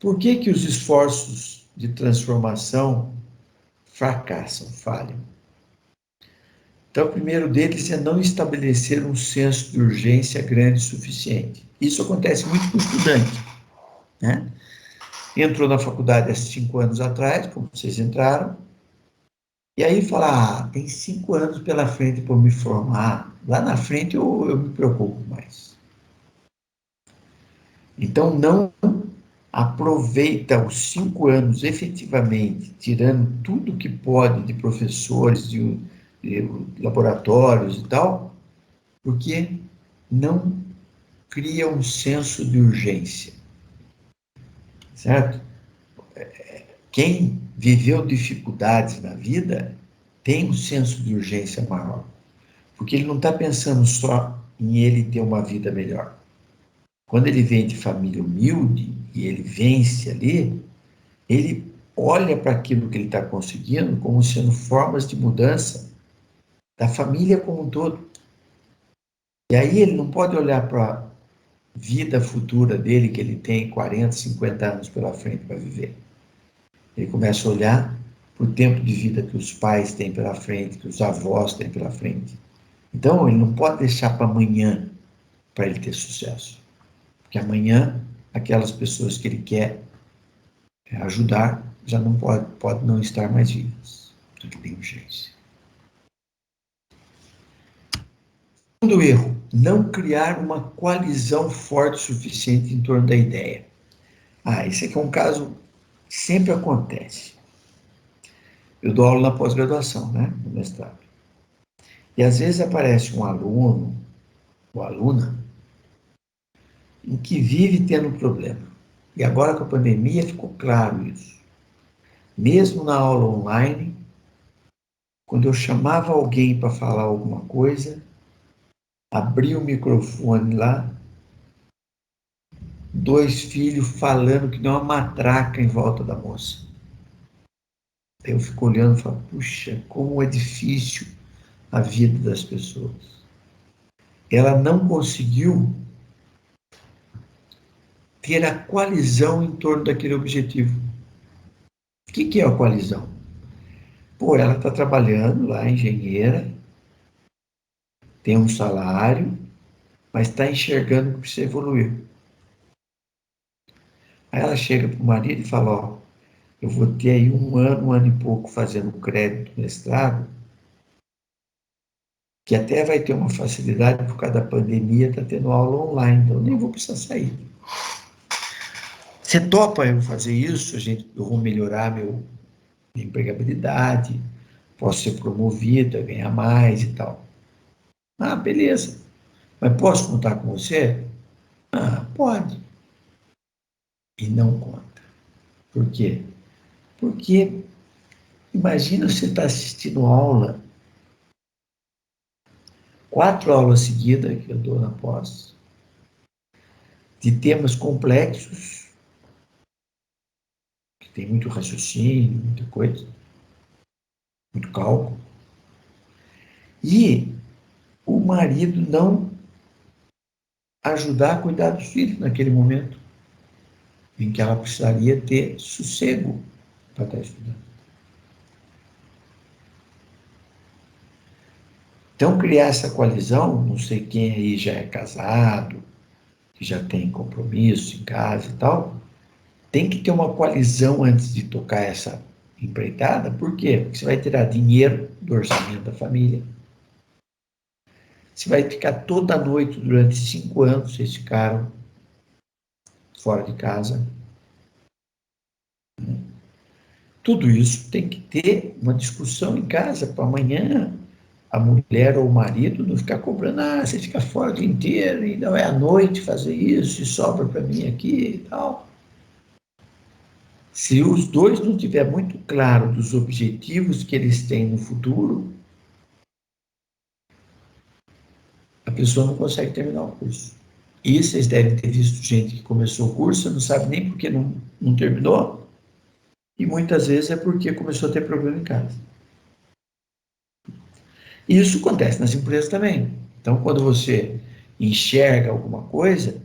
Por que que os esforços de transformação fracassam, falham? Então, o primeiro deles é não estabelecer um senso de urgência grande o suficiente. Isso acontece muito com o estudante, né? Entrou na faculdade há 5 anos atrás, como vocês entraram, e aí fala, tem 5 anos pela frente para eu me formar, lá na frente eu me preocupo mais. Então, não aproveita os 5 anos efetivamente, tirando tudo que pode de professores, de laboratórios e tal, porque não cria um senso de urgência, certo? Quem viveu dificuldades na vida tem um senso de urgência maior, porque ele não está pensando só em ele ter uma vida melhor. Quando ele vem de família humilde e ele vence ali, ele olha para aquilo que ele está conseguindo como sendo formas de mudança da família como um todo. E aí ele não pode olhar para a vida futura dele, que ele tem 40, 50 anos pela frente para viver. Ele começa a olhar para o tempo de vida que os pais têm pela frente, que os avós têm pela frente. Então, ele não pode deixar para amanhã para ele ter sucesso. Porque amanhã, aquelas pessoas que ele quer ajudar já não pode não estar mais vivas. Então, ele tem urgência. Segundo erro, não criar uma coalizão forte o suficiente em torno da ideia. Esse aqui é um caso que sempre acontece. Eu dou aula na pós-graduação, né, no mestrado. E às vezes aparece um aluno ou aluna em que vive tendo problema. E agora com a pandemia ficou claro isso. Mesmo na aula online, quando eu chamava alguém para falar alguma coisa, abria o microfone lá, 2 filhos falando que não é uma matraca em volta da moça. Eu fico olhando e falo, puxa, como é difícil a vida das pessoas. Ela não conseguiu ter a coalizão em torno daquele objetivo. O que é a coalizão? Pô, ela está trabalhando lá, engenheira, tem um salário, mas está enxergando que precisa evoluir. Aí ela chega para o marido e fala, ó, eu vou ter aí 1 ano e pouco fazendo crédito mestrado, que até vai ter uma facilidade por causa da pandemia, está tendo aula online, então nem vou precisar sair. Você topa eu fazer isso? Eu vou melhorar minha empregabilidade, posso ser promovida, ganhar mais e tal. Beleza. Mas posso contar com você? Pode. E não conta. Por quê? Porque imagina você estar assistindo aula, 4 aulas seguidas que eu dou na pós, de temas complexos, que tem muito raciocínio, muita coisa, muito cálculo, e o marido não ajudar a cuidar dos filhos naquele momento em que ela precisaria ter sossego para estar estudando. Então, criar essa coalizão, não sei quem aí já é casado, que já tem compromisso em casa e tal, tem que ter uma coalizão antes de tocar essa empreitada. Por quê? Porque você vai tirar dinheiro do orçamento da família. Você vai ficar toda noite durante 5 anos, vocês ficaram fora de casa. Tudo isso tem que ter uma discussão em casa para amanhã a mulher ou o marido não ficar cobrando, você fica fora o dia inteiro e não é à noite fazer isso e sobra para mim aqui e tal. Se os dois não tiver muito claro dos objetivos que eles têm no futuro, a pessoa não consegue terminar o curso. E vocês devem ter visto gente que começou o curso, não sabe nem por que não terminou, e muitas vezes é porque começou a ter problema em casa. E isso acontece nas empresas também. Então, quando você enxerga alguma coisa,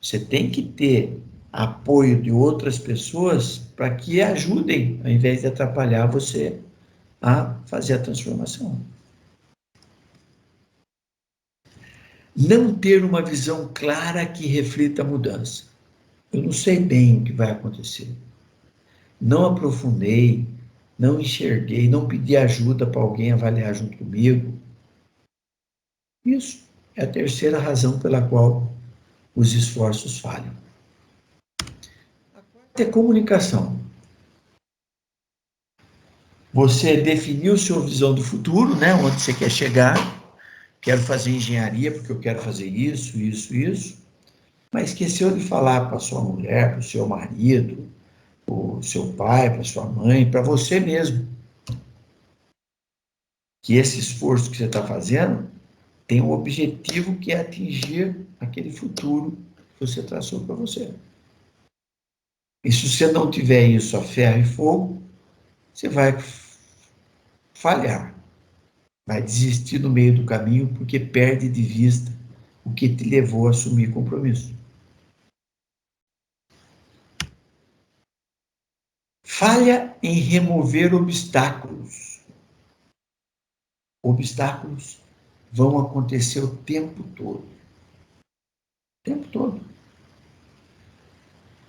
você tem que ter apoio de outras pessoas para que ajudem, ao invés de atrapalhar você a fazer a transformação. Não ter uma visão clara que reflita a mudança. Eu não sei bem o que vai acontecer. Não aprofundei, não enxerguei, não pedi ajuda para alguém avaliar junto comigo. Isso é a terceira razão pela qual os esforços falham. A quarta é comunicação. Você definiu sua visão do futuro, né? Onde você quer chegar. Quero fazer engenharia porque eu quero fazer isso, isso, isso. Mas esqueceu de falar para sua mulher, para o seu marido, para o seu pai, para sua mãe, para você mesmo, que esse esforço que você está fazendo tem um objetivo que é atingir aquele futuro que você traçou para você. E se você não tiver isso a ferro e fogo, você vai falhar, vai desistir no meio do caminho porque perde de vista o que te levou a assumir compromisso. Falha em remover obstáculos. Obstáculos vão acontecer o tempo todo. O tempo todo.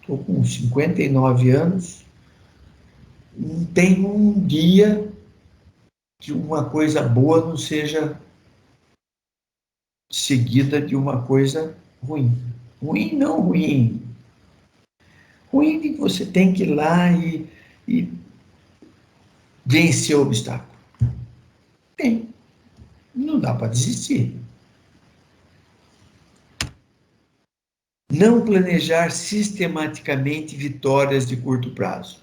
Estou com 59 anos, não tem um dia que uma coisa boa não seja seguida de uma coisa ruim. Ruim não ruim. Ruim de que você tem que ir lá e vencer o obstáculo. Tem. Não dá para desistir. Não planejar sistematicamente vitórias de curto prazo.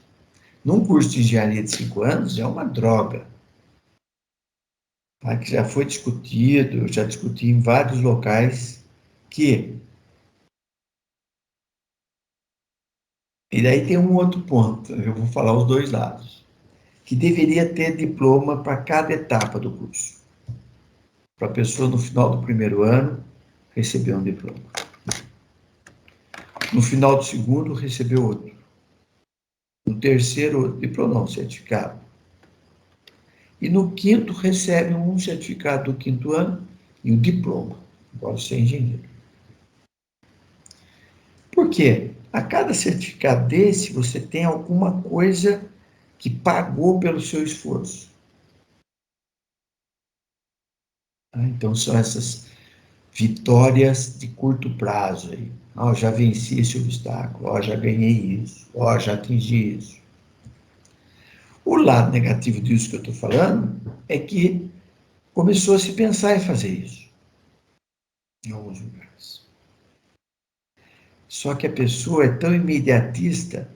Num curso de engenharia de 5 anos, é uma droga. Tá? Que já foi discutido, eu já discuti em vários locais, que... E daí tem um outro ponto, eu vou falar os dois lados, que deveria ter diploma para cada etapa do curso. Para a pessoa, no final do primeiro ano, receber um diploma. No final do segundo, receber outro. No terceiro, diploma não, certificado. E no quinto, recebe um certificado do quinto ano e um diploma. Agora você é engenheiro. Por quê? A cada certificado desse, você tem alguma coisa que pagou pelo seu esforço. Então, são essas vitórias de curto prazo aí. Já venci esse obstáculo, já ganhei isso, já atingi isso. O lado negativo disso que eu estou falando é que começou a se pensar em fazer isso em alguns lugares. Só que a pessoa é tão imediatista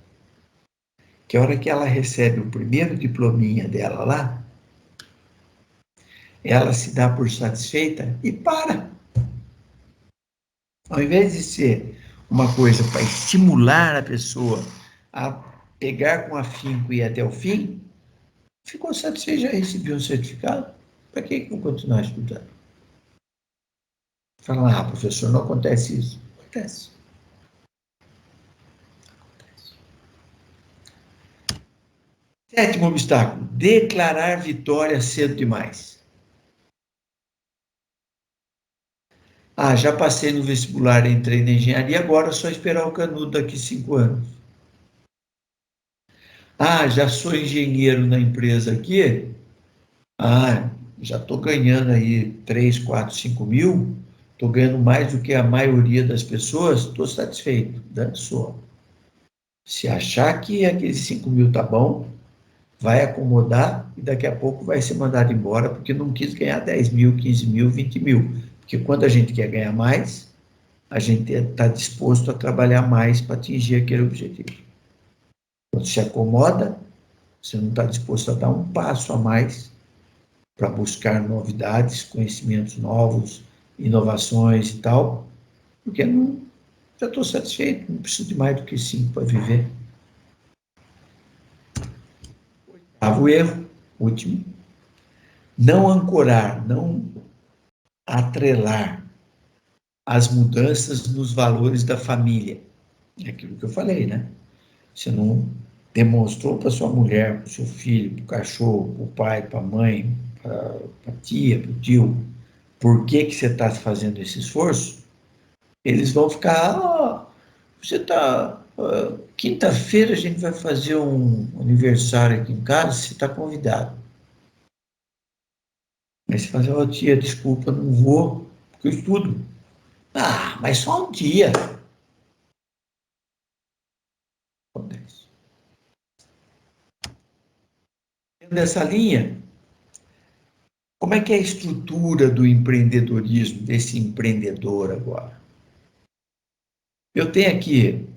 que a hora que ela recebe o primeiro diplominha dela lá, ela se dá por satisfeita e para. Ao invés de ser uma coisa para estimular a pessoa a pegar com afinco e ir até o fim, ficou satisfeito, já recebeu um certificado, para que eu continuar estudando? Fala, professor, não acontece isso. Acontece. Sétimo obstáculo, declarar vitória cedo demais. Já passei no vestibular, entrei na engenharia, agora é só esperar o canudo daqui 5 anos. Já sou engenheiro na empresa aqui, já estou ganhando aí 3, 4, 5 mil, estou ganhando mais do que a maioria das pessoas, estou satisfeito, dançou. Se achar que aqueles 5 mil tá bom, vai acomodar e daqui a pouco vai ser mandado embora porque não quis ganhar 10 mil, 15 mil, 20 mil. Porque quando a gente quer ganhar mais, a gente está disposto a trabalhar mais para atingir aquele objetivo. Quando se acomoda, você não está disposto a dar um passo a mais para buscar novidades, conhecimentos novos, inovações e tal, porque não, já estou satisfeito, não preciso de mais do que 5 para viver. Oitavo erro, último, não ancorar, não atrelar as mudanças nos valores da família. É aquilo que eu falei, né? Você não demonstrou para sua mulher, para o seu filho, para o cachorro, para o pai, para a mãe, para a tia, para o tio, por que que você está fazendo esse esforço, eles vão ficar, você está, quinta-feira a gente vai fazer um aniversário aqui em casa, você está convidado. Aí você fala, ó, tia, desculpa, não vou, porque eu estudo. Ah, mas só um dia. Acontece. Nessa linha, como é que é a estrutura do empreendedorismo, desse empreendedor agora? Eu tenho aqui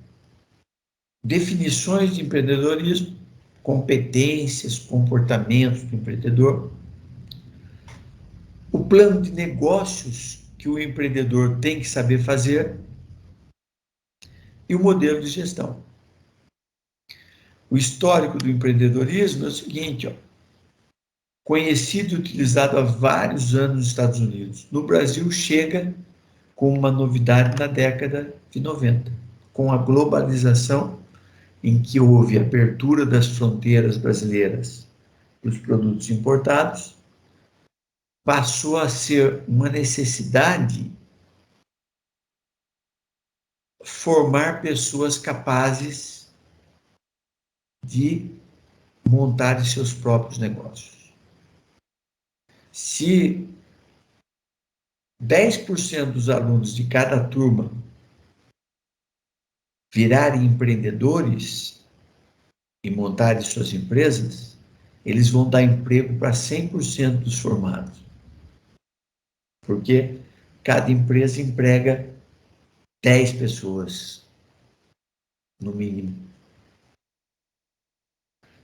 definições de empreendedorismo, competências, comportamentos do empreendedor, o plano de negócios que o empreendedor tem que saber fazer e o modelo de gestão. O histórico do empreendedorismo é o seguinte, ó, conhecido e utilizado há vários anos nos Estados Unidos. No Brasil, chega com uma novidade na década de 90, com a globalização, em que houve abertura das fronteiras brasileiras para os produtos importados, passou a ser uma necessidade formar pessoas capazes de montar seus próprios negócios. Se 10% dos alunos de cada turma virarem empreendedores e montarem suas empresas, eles vão dar emprego para 100% dos formados. Porque cada empresa emprega 10 pessoas, no mínimo.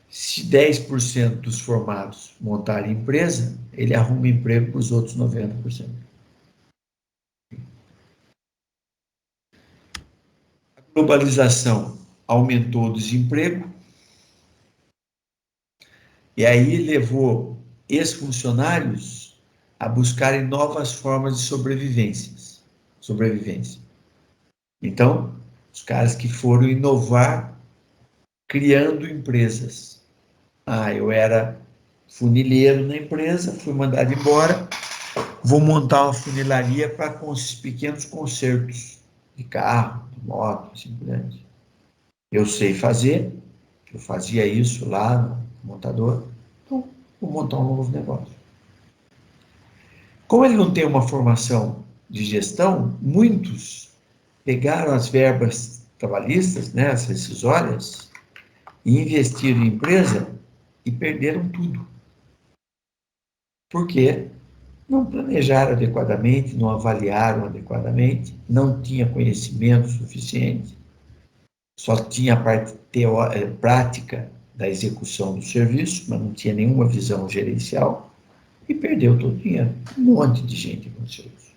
Se 10% dos formados montarem empresa, ele arruma emprego para os outros 90%. A globalização aumentou o desemprego, e aí levou ex-funcionários a buscarem novas formas de sobrevivência. Então, os caras que foram inovar criando empresas. Ah, eu era funileiro na empresa, fui mandado embora, vou montar uma funilaria para pequenos consertos de carro, de moto, assim por diante. Eu sei fazer, eu fazia isso lá no montador, então vou montar um novo negócio. Como ele não tem uma formação de gestão, muitos pegaram as verbas trabalhistas, né, as rescisórias, e investiram em empresa e perderam tudo. Por quê? Não planejaram adequadamente, não avaliaram adequadamente, não tinha conhecimento suficiente, só tinha a parte prática da execução do serviço, mas não tinha nenhuma visão gerencial e perdeu todo o dinheiro. Um monte de gente aconteceu isso.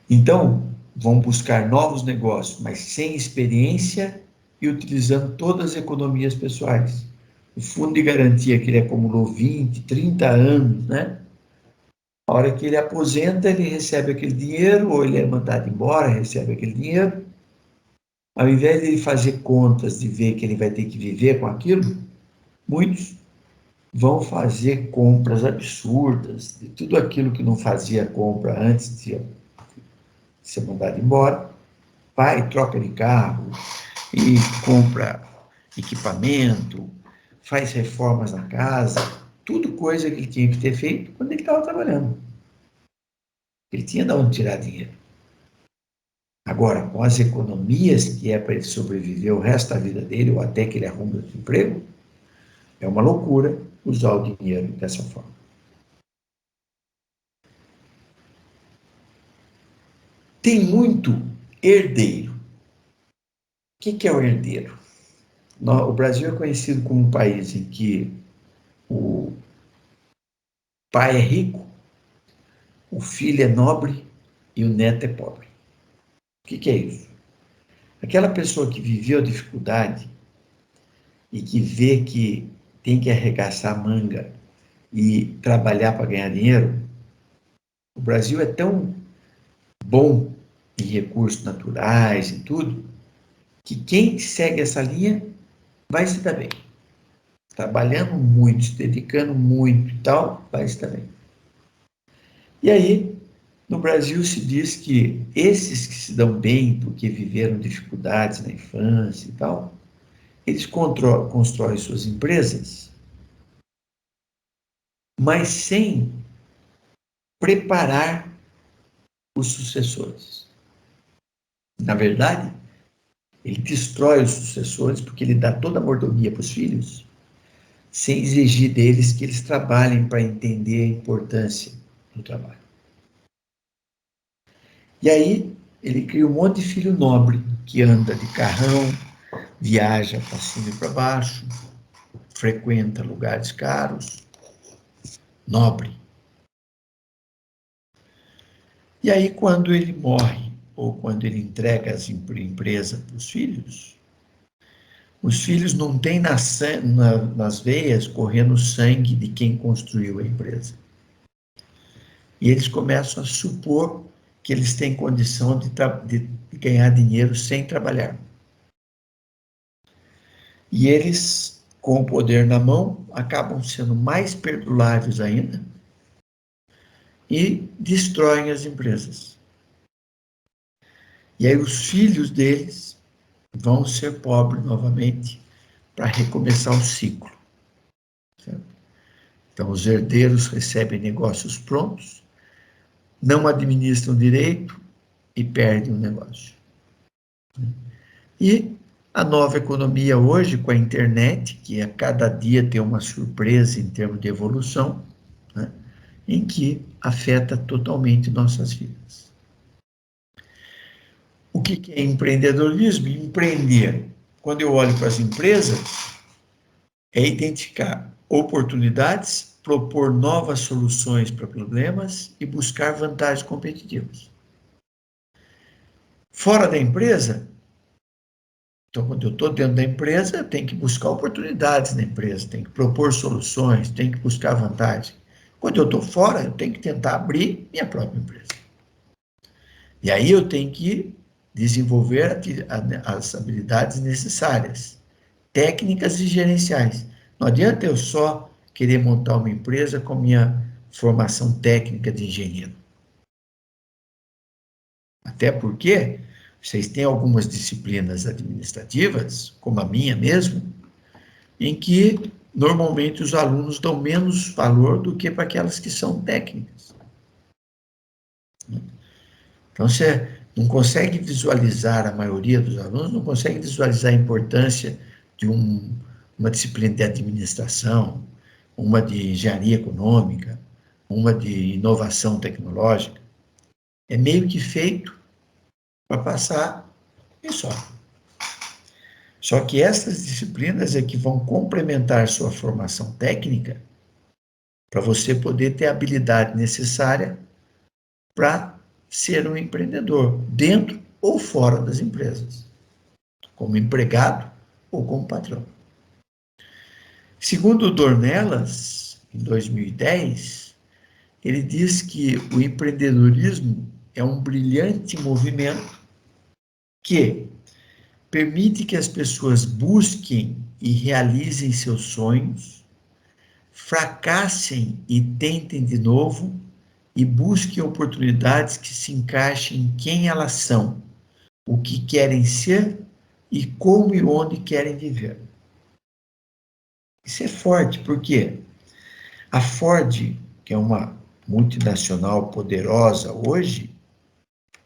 Então, vão buscar novos negócios, mas sem experiência e utilizando todas as economias pessoais. O fundo de garantia que ele acumulou 20, 30 anos, né? A hora que ele aposenta, ele recebe aquele dinheiro, ou ele é mandado embora, recebe aquele dinheiro. Ao invés de ele fazer contas de ver que ele vai ter que viver com aquilo, muitos vão fazer compras absurdas de tudo aquilo que não fazia compra antes de ser mandado embora. Vai, troca de carro e compra equipamento, faz reformas na casa, Tudo coisa que ele tinha que ter feito quando ele estava trabalhando. Ele tinha de onde tirar dinheiro. Agora, com as economias que é para ele sobreviver o resto da vida dele, ou até que ele arrume outro emprego, é uma loucura usar o dinheiro dessa forma. Tem muito herdeiro. O que é o herdeiro? O Brasil é conhecido como um país em que o pai é rico, o filho é nobre e o neto é pobre. O que é isso? Aquela pessoa que viveu a dificuldade e que vê que tem que arregaçar a manga e trabalhar para ganhar dinheiro, o Brasil é tão bom em recursos naturais e tudo, que quem segue essa linha vai se dar bem. Trabalhando muito, se dedicando muito e tal, vai se dar bem. E aí, no Brasil se diz que esses que se dão bem porque viveram dificuldades na infância e tal, eles constroem suas empresas, mas sem preparar os sucessores. Na verdade, ele destrói os sucessores porque ele dá toda a mordomia para os filhos, sem exigir deles que eles trabalhem para entender a importância do trabalho. E aí, ele cria um monte de filho nobre, que anda de carrão, viaja para cima e para baixo, frequenta lugares caros, nobre. E aí, quando ele morre, ou quando ele entrega as empresas para os filhos não têm nas veias correndo sangue de quem construiu a empresa. E eles começam a supor que eles têm condição de ganhar dinheiro sem trabalhar. E eles, com o poder na mão, acabam sendo mais perdulários ainda e destroem as empresas. E aí os filhos deles vão ser pobres novamente para recomeçar o ciclo. Certo? Então, os herdeiros recebem negócios prontos, não administram direito e perdem o negócio. E a nova economia hoje, com a internet, que a cada dia tem uma surpresa em termos de evolução, né, em que afeta totalmente nossas vidas. O que é empreendedorismo? Empreender, quando eu olho para as empresas, é identificar oportunidades, propor novas soluções para problemas e buscar vantagens competitivas. Fora da empresa, então, quando eu estou dentro da empresa, eu tenho que buscar oportunidades na empresa, tenho que propor soluções, tenho que buscar vantagem. Quando eu estou fora, eu tenho que tentar abrir minha própria empresa. E aí eu tenho que desenvolver as habilidades necessárias, técnicas e gerenciais. Não adianta eu só querer montar uma empresa com minha formação técnica de engenheiro. Até porque vocês têm algumas disciplinas administrativas, como a minha mesmo, em que normalmente os alunos dão menos valor do que para aquelas que são técnicas. Então, você não consegue visualizar, a maioria dos alunos não consegue visualizar a importância de uma disciplina de administração, uma de engenharia econômica, uma de inovação tecnológica. É meio que feito para passar e só. Só que essas disciplinas é que vão complementar sua formação técnica para você poder ter a habilidade necessária para ser um empreendedor, dentro ou fora das empresas, como empregado ou como patrão. Segundo o Dornelas, em 2010, ele diz que o empreendedorismo é um brilhante movimento que permite que as pessoas busquem e realizem seus sonhos, fracassem e tentem de novo, e busquem oportunidades que se encaixem em quem elas são, o que querem ser e como e onde querem viver. Isso é forte, por quê? A Ford, que é uma multinacional poderosa hoje,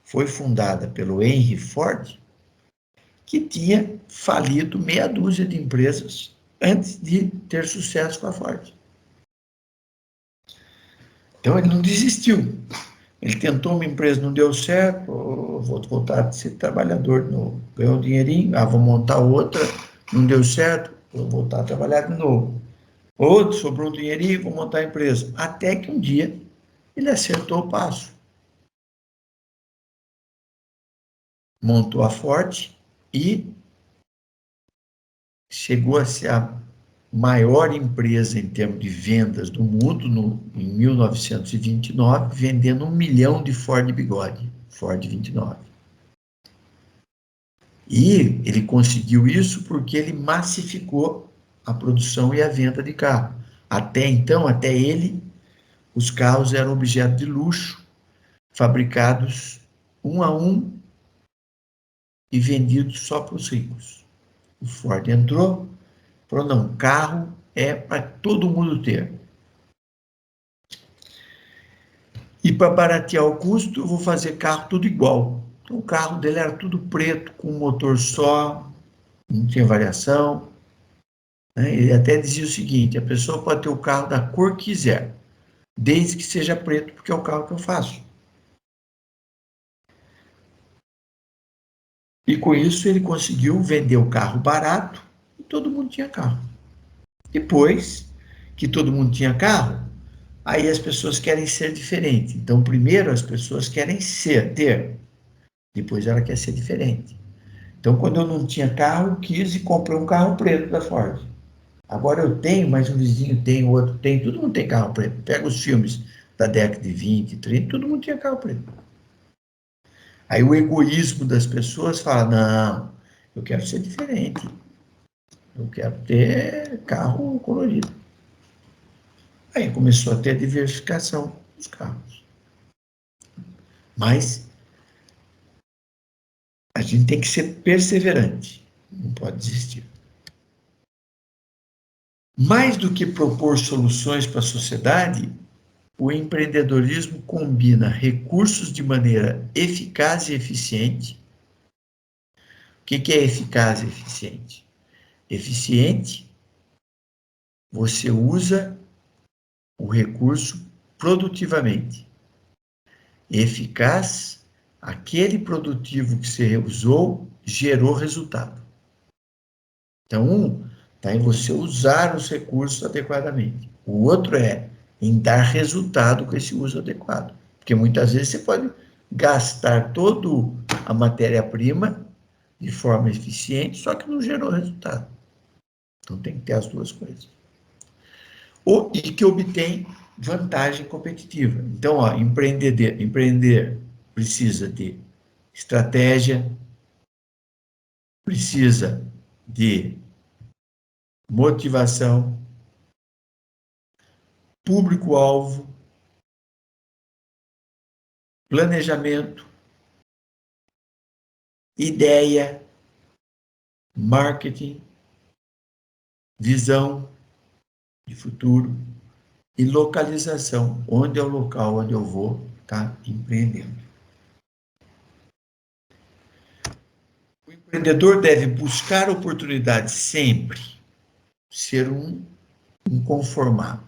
foi fundada pelo Henry Ford, que tinha falido meia dúzia de empresas antes de ter sucesso com a Ford. Então ele não desistiu. Ele tentou uma empresa, não deu certo, vou voltar a ser trabalhador de novo. Ganhou um dinheirinho, vou montar outra, não deu certo, vou voltar a trabalhar de novo. Outro, sobrou um dinheirinho, vou montar a empresa. Até que um dia ele acertou o passo. Montou a Ford e chegou a ser a maior empresa em termos de vendas do mundo em 1929, vendendo 1 milhão de Ford Bigode, Ford 29. E ele conseguiu isso porque ele massificou a produção e a venda de carro. Até então, até ele, os carros eram objeto de luxo, fabricados um a um e vendidos só para os ricos. O Ford entrou, falou, não, carro é para todo mundo ter. E para baratear o custo, eu vou fazer carro tudo igual. Então, o carro dele era tudo preto, com um motor só, não tinha variação. Né? Ele até dizia o seguinte, a pessoa pode ter o carro da cor que quiser, desde que seja preto, porque é o carro que eu faço. E com isso ele conseguiu vender o carro barato e todo mundo tinha carro. Depois que todo mundo tinha carro, aí as pessoas querem ser diferentes. Então, primeiro as pessoas querem ter, depois ela quer ser diferente. Então, quando eu não tinha carro, eu quis e comprei um carro preto da Ford. Agora eu tenho, mas um vizinho tem, o outro tem, todo mundo tem carro preto. Pega os filmes da década de 20, 30, todo mundo tinha carro preto. Aí o egoísmo das pessoas fala, não, eu quero ser diferente. Eu quero ter carro colorido. Aí começou a ter a diversificação dos carros. Mas a gente tem que ser perseverante, não pode desistir. Mais do que propor soluções para a sociedade, o empreendedorismo combina recursos de maneira eficaz e eficiente. O que é eficaz e eficiente? Eficiente, você usa o recurso produtivamente. Eficaz, aquele produtivo que você usou gerou resultado. Então, está em você usar os recursos adequadamente. O outro é em dar resultado com esse uso adequado. Porque muitas vezes você pode gastar toda a matéria-prima de forma eficiente, só que não gerou resultado. Então tem que ter as duas coisas. E que obtém vantagem competitiva. Então, empreender precisa de estratégia, precisa de motivação, público-alvo, planejamento, ideia, marketing, visão de futuro e localização, onde é o local onde eu vou estar empreendendo. O empreendedor deve buscar oportunidades sempre, ser um inconformado.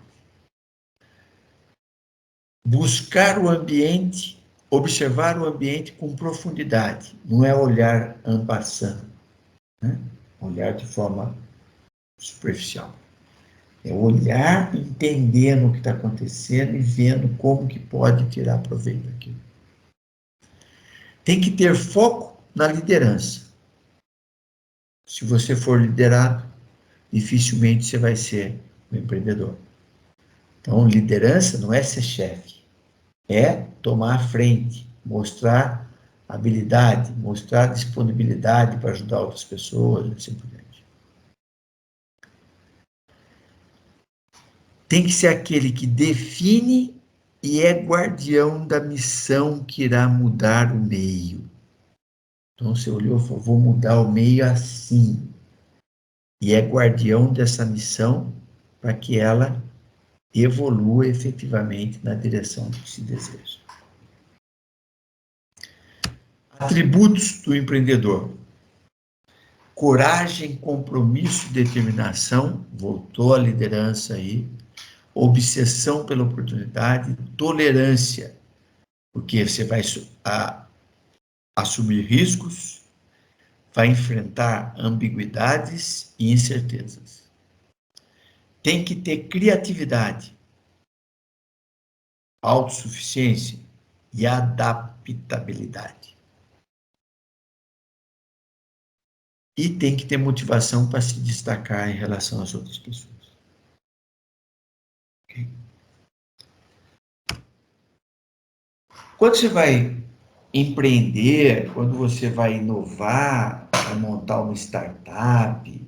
Buscar o ambiente, observar o ambiente com profundidade, não é olhar en passant, né? Olhar de forma superficial. É olhar entendendo o que está acontecendo e vendo como que pode tirar proveito daquilo. Tem que ter foco na liderança. Se você for liderado, dificilmente você vai ser um empreendedor. Então, liderança não é ser chefe, é tomar a frente, mostrar habilidade, mostrar disponibilidade para ajudar outras pessoas, assim por diante. Tem que ser aquele que define e é guardião da missão que irá mudar o meio. Então, você olhou e falou, vou mudar o meio assim. E é guardião dessa missão para que ela evolua efetivamente na direção que se deseja. Atributos do empreendedor: coragem, compromisso, determinação, voltou a liderança aí, obsessão pela oportunidade, tolerância, porque você vai assumir riscos, vai enfrentar ambiguidades e incertezas. Tem que ter criatividade, autossuficiência e adaptabilidade. E tem que ter motivação para se destacar em relação às outras pessoas. Okay? Quando você vai empreender, quando você vai inovar, vai montar uma startup,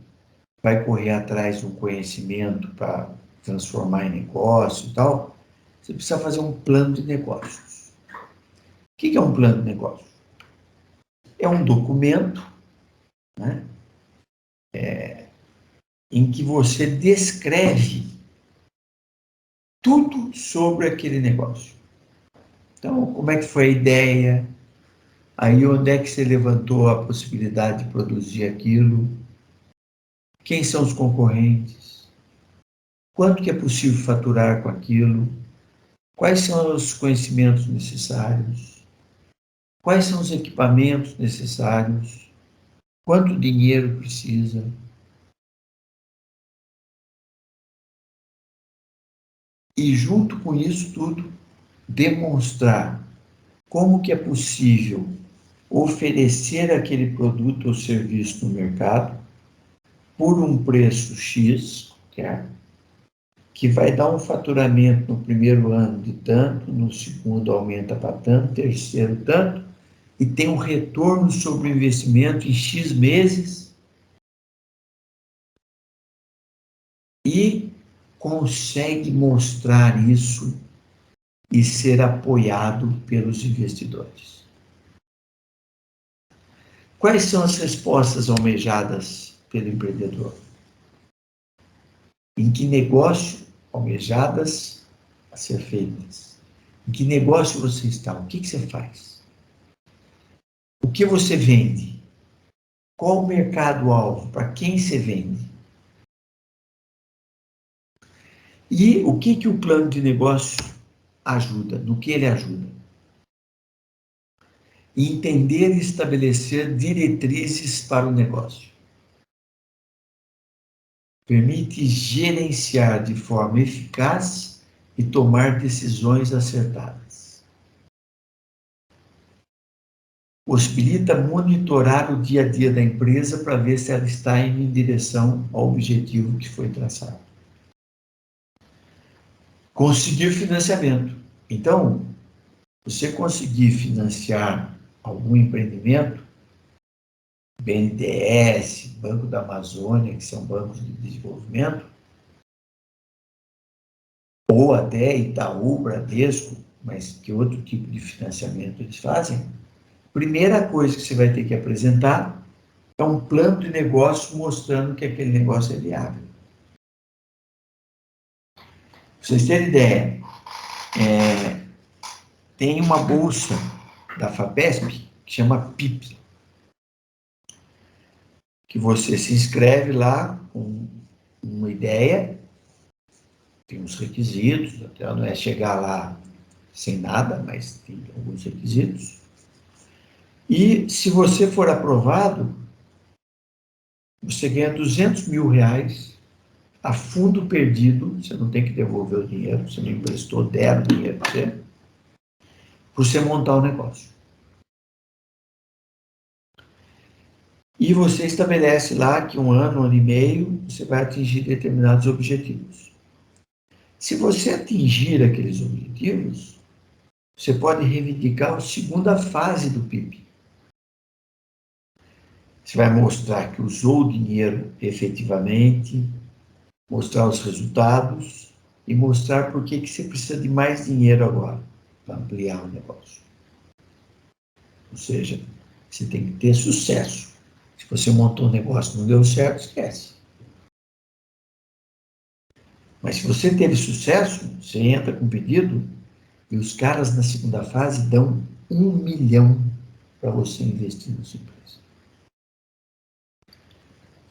vai correr atrás de um conhecimento para transformar em negócio e tal, você precisa fazer um plano de negócios. O que é um plano de negócio? É um documento, né, em que você descreve tudo sobre aquele negócio. Então, como é que foi a ideia? Aí, onde é que você levantou a possibilidade de produzir aquilo? Quem são os concorrentes? Quanto que é possível faturar com aquilo? Quais são os conhecimentos necessários? Quais são os equipamentos necessários? Quanto dinheiro precisa? E, junto com isso tudo, demonstrar como que é possível oferecer aquele produto ou serviço no mercado por um preço X, que vai dar um faturamento no primeiro ano de tanto, no segundo aumenta para tanto, terceiro tanto, e tem um retorno sobre o investimento em X meses, e consegue mostrar isso e ser apoiado pelos investidores. Quais são as respostas almejadas pelo empreendedor? Em que negócio almejadas a ser feitas? Em que negócio você está? O que você faz? O que você vende? Qual o mercado-alvo? Para quem você vende? E o que o plano de negócio ajuda? No que ele ajuda? Entender e estabelecer diretrizes para o negócio. Permite gerenciar de forma eficaz e tomar decisões acertadas. Possibilita monitorar o dia a dia da empresa para ver se ela está indo em direção ao objetivo que foi traçado. Conseguir financiamento. Então, você conseguir financiar algum empreendimento, BNDES, Banco da Amazônia, que são bancos de desenvolvimento, ou até Itaú, Bradesco, mas que outro tipo de financiamento eles fazem, primeira coisa que você vai ter que apresentar é um plano de negócio mostrando que aquele negócio é viável. Para vocês terem ideia, tem uma bolsa da FAPESP que chama PIP, que você se inscreve lá com uma ideia, tem uns requisitos, até não é chegar lá sem nada, mas tem alguns requisitos. E se você for aprovado, você ganha R$200 mil a fundo perdido, você não tem que devolver o dinheiro, você não emprestou, deram o dinheiro para você montar o negócio. E você estabelece lá que um ano e meio, você vai atingir determinados objetivos. Se você atingir aqueles objetivos, você pode reivindicar a segunda fase do PIP. Você vai mostrar que usou o dinheiro efetivamente, mostrar os resultados e mostrar por que você precisa de mais dinheiro agora para ampliar o negócio. Ou seja, você tem que ter sucesso. Se você montou um negócio e não deu certo, esquece. Mas se você teve sucesso, você entra com pedido e os caras na segunda fase dão 1 milhão para você investir na sua empresa.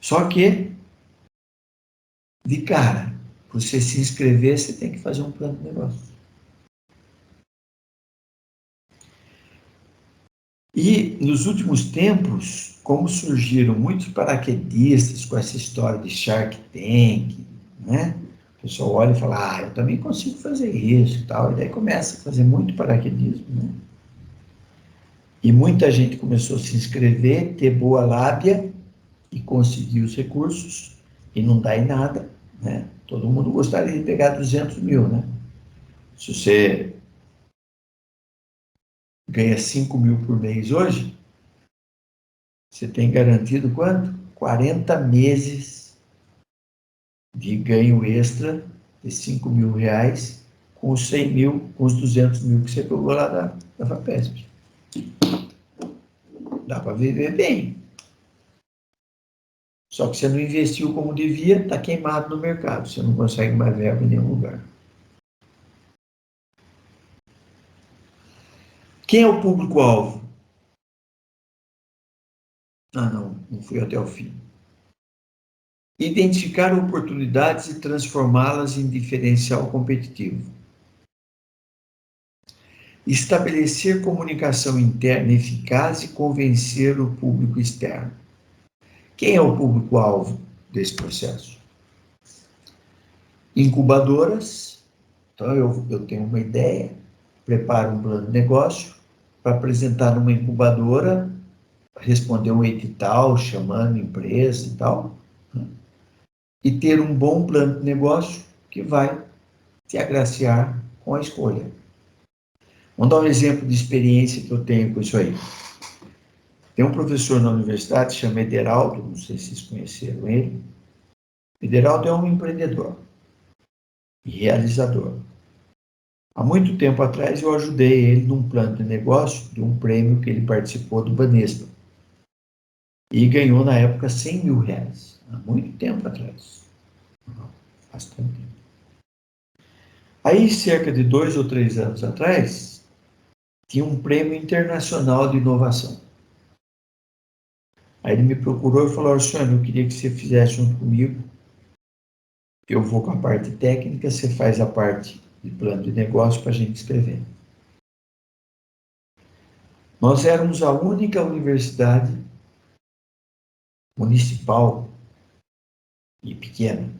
Só que, de cara, para você se inscrever, você tem que fazer um plano de negócio. E nos últimos tempos, como surgiram muitos paraquedistas com essa história de Shark Tank, né? O pessoal olha e fala, eu também consigo fazer isso e tal, e daí começa a fazer muito paraquedismo, né? E muita gente começou a se inscrever, ter boa lábia e conseguir os recursos, e não dá em nada, né? Todo mundo gostaria de pegar 200 mil, né? Se você ganha 5 mil por mês hoje, você tem garantido quanto? 40 meses de ganho extra de 5 mil reais com os 100 mil, com os 200 mil que você pegou lá da FAPESP. Dá para viver bem. Só que você não investiu como devia, está queimado no mercado. Você não consegue mais verba em nenhum lugar. Quem é o público-alvo? Não fui até o fim. Identificar oportunidades e transformá-las em diferencial competitivo. Estabelecer comunicação interna eficaz e convencer o público externo. Quem é o público-alvo desse processo? Incubadoras. Então, eu tenho uma ideia, preparo um plano de negócio para apresentar numa incubadora, responder um edital, chamando empresa e tal, né? E ter um bom plano de negócio que vai te agraciar com a escolha. Vamos dar um exemplo de experiência que eu tenho com isso aí. Tem um professor na universidade, chama Ederaldo, não sei se vocês conheceram ele. Ederaldo é um empreendedor e realizador. Há muito tempo atrás eu ajudei ele num plano de negócio de um prêmio que ele participou do Banespa. E ganhou na época 100 mil reais. Há muito tempo atrás. Bastante tempo. Aí, cerca de 2 ou 3 anos atrás, tinha um prêmio internacional de inovação. Aí ele me procurou e falou, Alexandre, eu queria que você fizesse junto comigo. Eu vou com a parte técnica, você faz a parte de plano de negócio para a gente escrever. Nós éramos a única universidade municipal e pequena.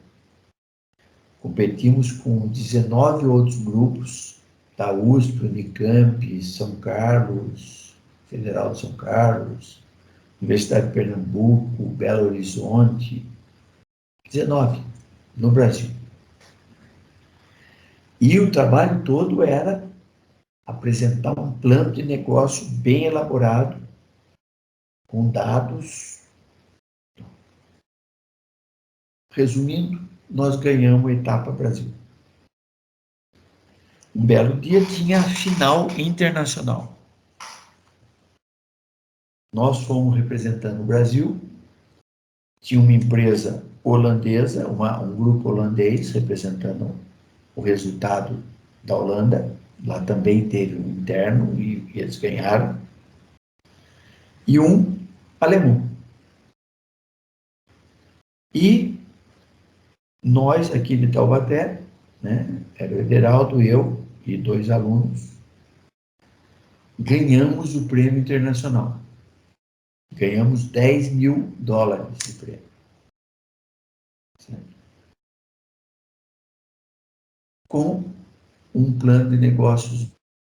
Competimos com 19 outros grupos da USP, Unicamp, São Carlos, Federal de São Carlos, Universidade de Pernambuco, Belo Horizonte, 19 no Brasil. E o trabalho todo era apresentar um plano de negócio bem elaborado, com dados. Resumindo, nós ganhamos a Etapa Brasil. Um belo dia tinha a final internacional. Nós fomos representando o Brasil, tinha uma empresa holandesa, um grupo holandês representando o resultado da Holanda, lá também teve um interno e eles ganharam, e um alemão. E nós aqui de Taubaté, né, era o Ederaldo, eu e 2 alunos, ganhamos o prêmio internacional. Ganhamos 10 mil dólares de prêmio. Certo? Com um plano de negócios